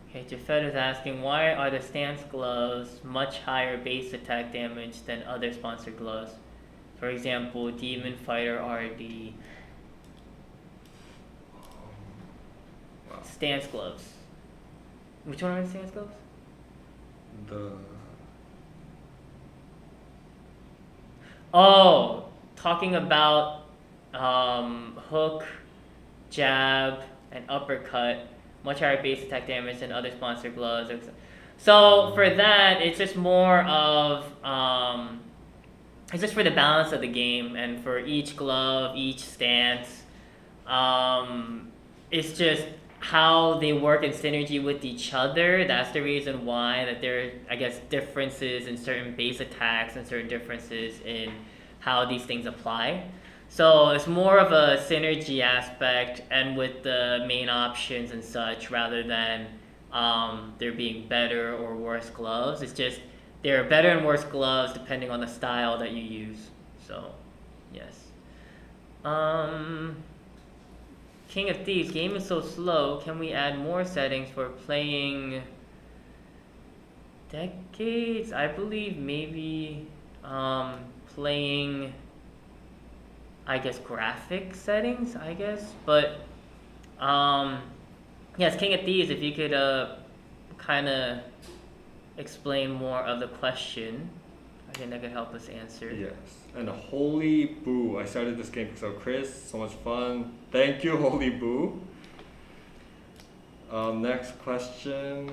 [SPEAKER 4] Okay, Jafet is asking, why are the stance gloves much higher base attack damage than other sponsored gloves? For example, Demon Fighter RD. Stance gloves. Which one are the stance gloves? Talking about hook, jab, and uppercut. Much higher base attack damage than other sponsored gloves. So for that, it's just more of it's just for the balance of the game, and for each glove, each stance, it's just how they work in synergy with each other. That's the reason why that there are, I guess, differences in certain base attacks and certain differences in how these things apply. So it's more of a synergy aspect and with the main options and such, rather than there being better or worse gloves. It's just there are better and worse gloves depending on the style that you use. So, yes. King of Thieves, game is so slow. Can we add more settings for playing decades? I believe maybe playing, I guess, graphic settings, I guess. But yes, King of Thieves, if you could kind of explain more of the question, I think that could help us answer.
[SPEAKER 3] Yes. And Holy Boo. I started this game because of Chris. So much fun. Thank you, Holy Boo. Next question.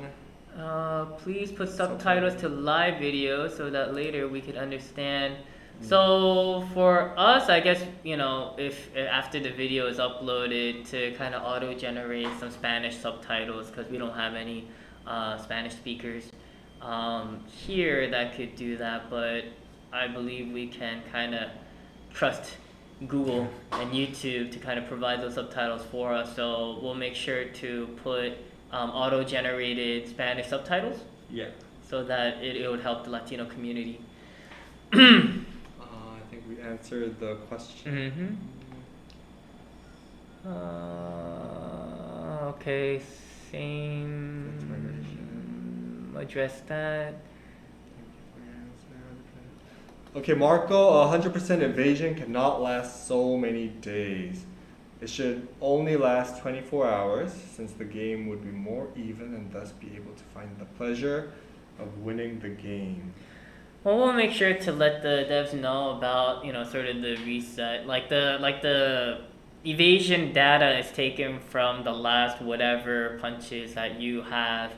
[SPEAKER 4] Please put subtitles to live videos so that later we could understand. So for us, I guess, if after the video is uploaded, to kind of auto-generate some Spanish subtitles, because we don't have any Spanish speakers here that could do that, but I believe we can kind of trust Google and YouTube to kind of provide those subtitles for us. So we'll make sure to put auto-generated Spanish subtitles.
[SPEAKER 3] Yeah.
[SPEAKER 4] So that it would help the Latino community.
[SPEAKER 3] I think we answered the question.
[SPEAKER 4] Okay, same. Address that.
[SPEAKER 3] Okay, Marco, 100% evasion cannot last so many days. It should only last 24 hours, since the game would be more even and thus be able to find the pleasure of winning the game.
[SPEAKER 4] Well, we'll make sure to let the devs know about, sort of the reset. Like the evasion data is taken from the last whatever punches that you have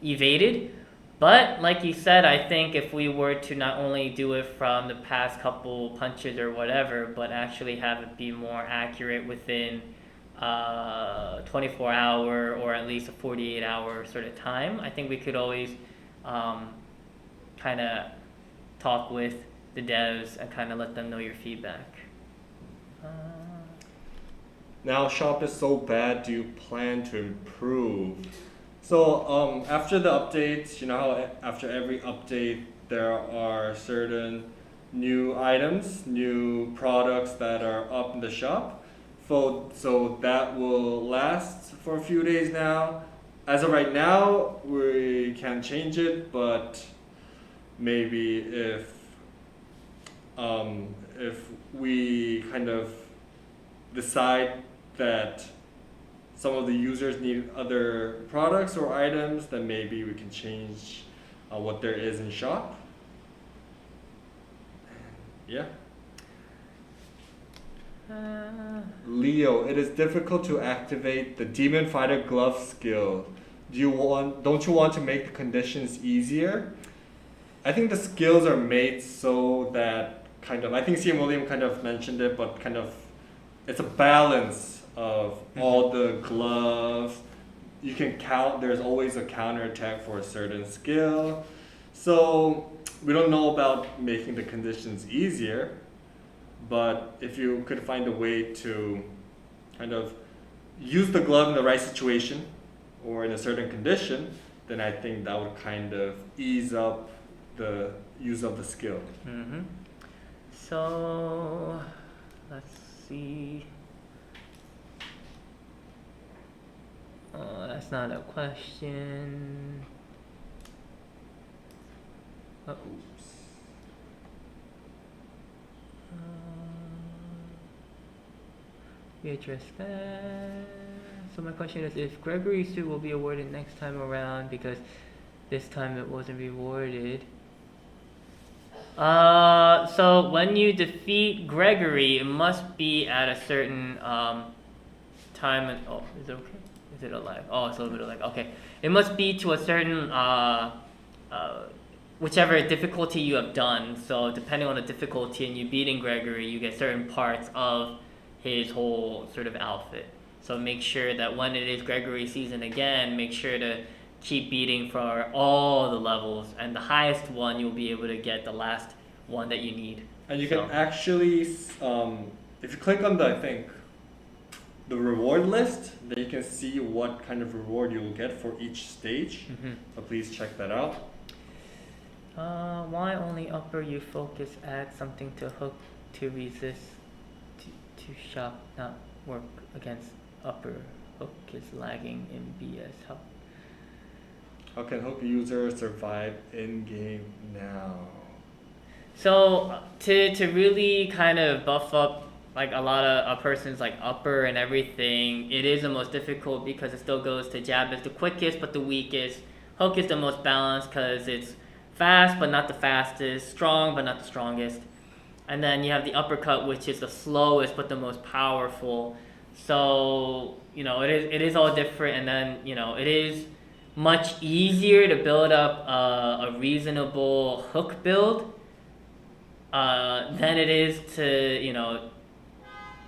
[SPEAKER 4] evaded. But like you said, I think if we were to not only do it from the past couple punches or whatever, but actually have it be more accurate within 24 hour or at least a 48 hour sort of time, I think we could always kind of talk with the devs and kind of let them know your feedback.
[SPEAKER 3] Now shop is so bad, do you plan to improve? So after the updates, how after every update there are certain new items, new products that are up in the shop. So that will last for a few days now. As of right now, we can't change it, but maybe if we kind of decide that some of the users need other products or items, then maybe we can change what there is in shop. Yeah. Leo, it is difficult to activate the Demon Fighter glove skill. Don't you want to make the conditions easier? I think the skills are made so that I think CM William kind of mentioned it, but it's a balance of all the gloves. You can count, there's always a counter attack for a certain skill. So we don't know about making the conditions easier, but if you could find a way to kind of use the glove in the right situation or in a certain condition, then I think that would kind of ease up the use of the skill.
[SPEAKER 4] So let's see. That's not a question. Oops. We addressed that. So my question is, if Gregory's suit will be awarded next time around because this time it wasn't rewarded. So when you defeat Gregory, it must be at a certain time. Oh, is it okay? Is it alive? Oh, it's a little bit alive. Okay. It must be to a certain whichever difficulty you have done. So depending on the difficulty and you beating Gregory, you get certain parts of his whole sort of outfit. So make sure that when it is Gregory season again, make sure to keep beating for all the levels, and the highest one you'll be able to get the last one that you need.
[SPEAKER 3] And you can actually, if you click on the reward list, then you can see what kind of reward you will get for each stage. So please check that out.
[SPEAKER 4] why only upper you focus? Add something to hook to resist to shock not work against upper. Hook is lagging in BS.
[SPEAKER 3] How can hook user survive in game now?
[SPEAKER 4] So to really kind of buff up like a lot of a person's like upper and everything, it is the most difficult because it still goes to jab is the quickest but the weakest. Hook is the most balanced because it's fast but not the fastest, strong but not the strongest. And then you have the uppercut, which is the slowest but the most powerful. So it is all different, and then it is much easier to build up a reasonable hook build than it is to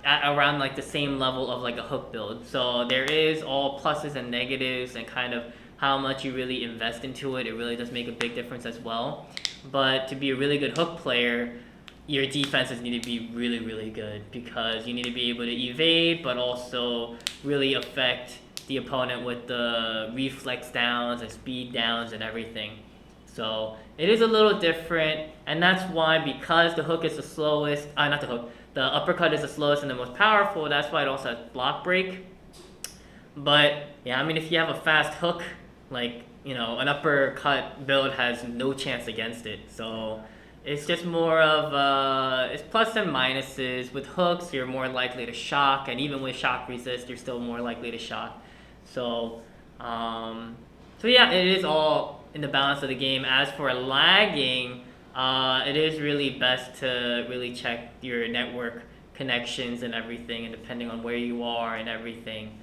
[SPEAKER 4] at around like the same level of like a hook build. So there is all pluses and negatives, and kind of how much you really invest into it. It really does make a big difference as well. But to be a really good hook player, your defenses need to be really, really good, because you need to be able to evade but also really affect the opponent with the reflex downs and speed downs and everything. So it is a little different, and that's why, because the hook is the slowest, not the hook, the uppercut is the slowest and the most powerful, that's why it also has block break. But yeah, I mean, if you have a fast hook, like, an uppercut build has no chance against it. So it's just more of it's plus and minuses. With hooks, you're more likely to shock, and even with shock resist, you're still more likely to shock. So yeah, it is all in the balance of the game. As for lagging, it is really best to really check your network connections and everything, and depending on where you are and everything,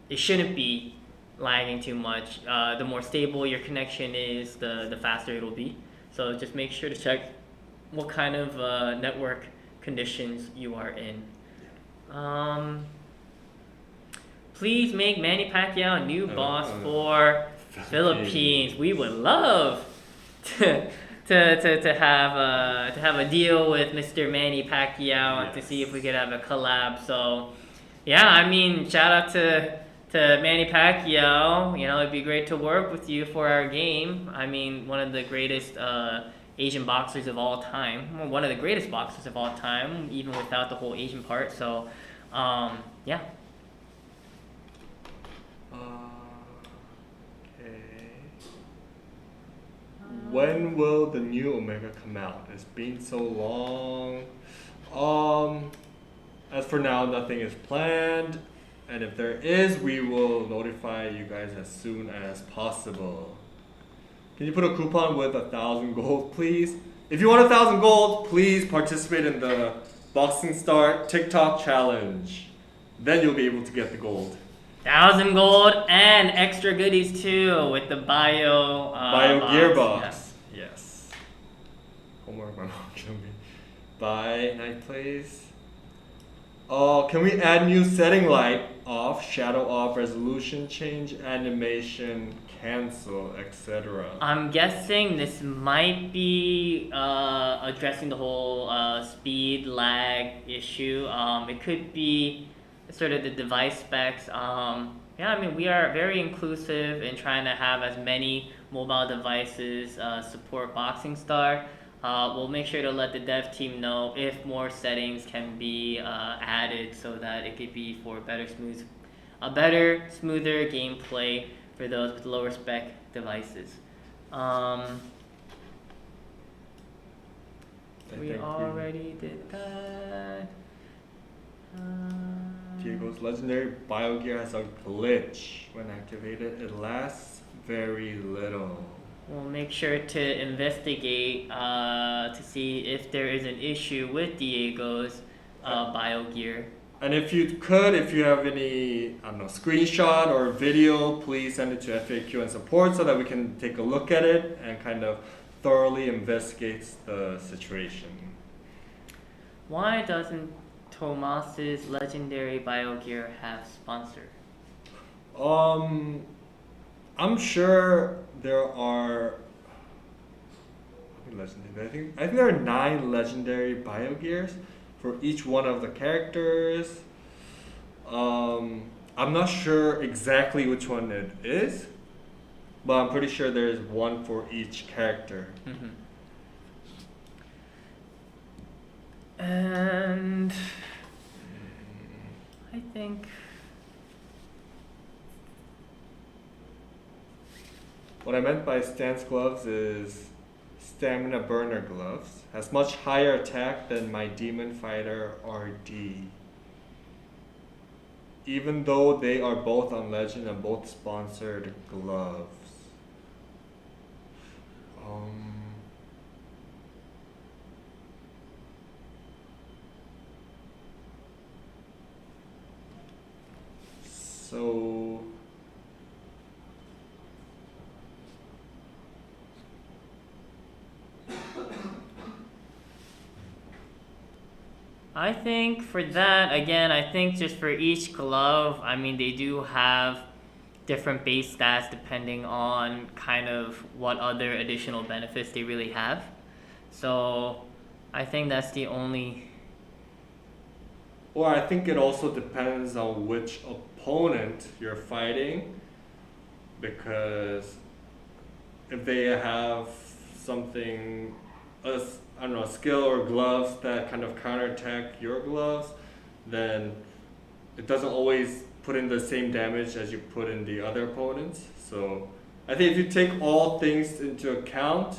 [SPEAKER 4] it shouldn't be lagging too much. The more stable your connection is, the faster it'll be. So just make sure to check what kind of network conditions you are in. Please make Manny Pacquiao a new boss for Philippines. We would love to have a deal with Mr. Manny Pacquiao, to see if we could have a collab. So yeah, I mean, shout out to Manny Pacquiao. It'd be great to work with you for our game. I mean, one of the greatest Asian boxers of all time. Well, one of the greatest boxers of all time, even without the whole Asian part. So, yeah.
[SPEAKER 3] Okay. When will the new Omega come out? It's been so long. As for now, nothing is planned. And if there is, we will notify you guys as soon as possible. Can you put a coupon with 1,000 gold, please? If you want 1,000 gold, please participate in the BoxingStar TikTok challenge. Then you'll be able to get the gold.
[SPEAKER 4] 1,000 gold and extra goodies too with the bio
[SPEAKER 3] gear
[SPEAKER 4] box.
[SPEAKER 3] box. Yes. Homework, my mom killed me. Bye, night please. Can we add new setting light off, shadow off, resolution change, animation, cancel, etc.?
[SPEAKER 4] I'm guessing this might be addressing the whole speed lag issue. It could be sort of the device specs. Yeah, I mean, we are very inclusive in trying to have as many mobile devices support BoxingStar. We'll make sure to let the dev team know if more settings can be added, so that it could be for smoother gameplay for those with lower spec devices. We already did that.
[SPEAKER 3] Diego's legendary biogear has a glitch. When activated, it lasts very little.
[SPEAKER 4] We'll make sure to investigate to see if there is an issue with Diego's biogear.
[SPEAKER 3] And if you have any, screenshot or video, please send it to FAQ and support so that we can take a look at it and kind of thoroughly investigate the situation.
[SPEAKER 4] Why doesn't Tomas's legendary biogear have sponsor?
[SPEAKER 3] I'm sure there are. I think there are 9 legendary biogears for each one of the characters. I'm not sure exactly which one it is, but I'm pretty sure there's one for each character.
[SPEAKER 4] Mm-hmm. And I think
[SPEAKER 3] What I meant by stance gloves is stamina burner gloves. Has much higher attack than my demon fighter RD. Even though they are both on Legend and both sponsored gloves. So
[SPEAKER 4] I think for that, again, I think just for each glove, I mean, they do have different base stats depending on kind of what other additional benefits they really have. So I think that's the only.
[SPEAKER 3] Or I think it also depends on which opponent you're fighting, because if they have something, I don't know, a skill or gloves that kind of counterattack your gloves, then it doesn't always put in the same damage as you put in the other opponents. So I think if you take all things into account,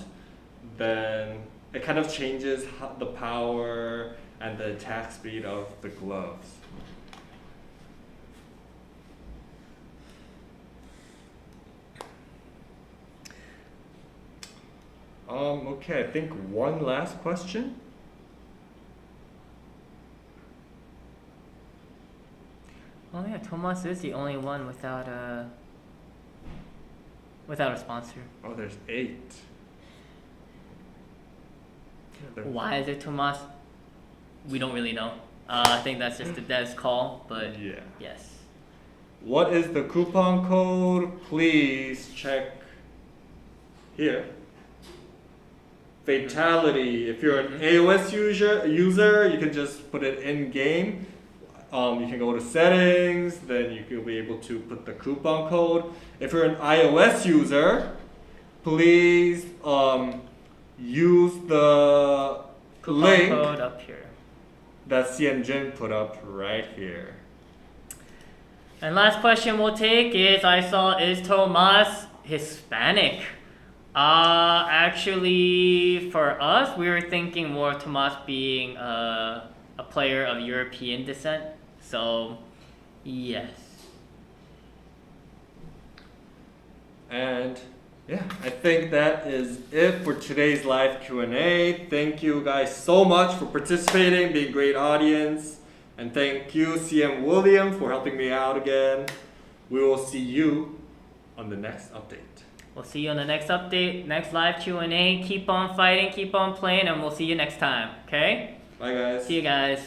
[SPEAKER 3] then it kind of changes the power and the attack speed of the gloves. Okay, I think one last question.
[SPEAKER 4] Oh yeah, Tomas is the only one without a sponsor.
[SPEAKER 3] Oh, there's 8.
[SPEAKER 4] Why is it Tomas? We don't really know. I think that's just the dev's call, but
[SPEAKER 3] Yeah.
[SPEAKER 4] yes.
[SPEAKER 3] What is the coupon code? Please check here. Fatality. If you're an AOS user, you can just put it in game. You can go to settings, then you will be able to put the coupon code. If you're an iOS user, please use the
[SPEAKER 4] Coupon
[SPEAKER 3] link
[SPEAKER 4] code up here.
[SPEAKER 3] that CM Jin put up right here.
[SPEAKER 4] And last question we'll take is, I saw, is Tomas Hispanic? Actually, for us, we were thinking more of Tomas being a player of European descent. So, yes.
[SPEAKER 3] And yeah, I think that is it for today's live Q&A. Thank you guys so much for participating, being a great audience. And thank you, CM William, for helping me out again. We will see you on the next update.
[SPEAKER 4] We'll see you on the next update, next live Q&A. Keep on fighting, keep on playing, and we'll see you next time, okay?
[SPEAKER 3] Bye, guys.
[SPEAKER 4] See you guys.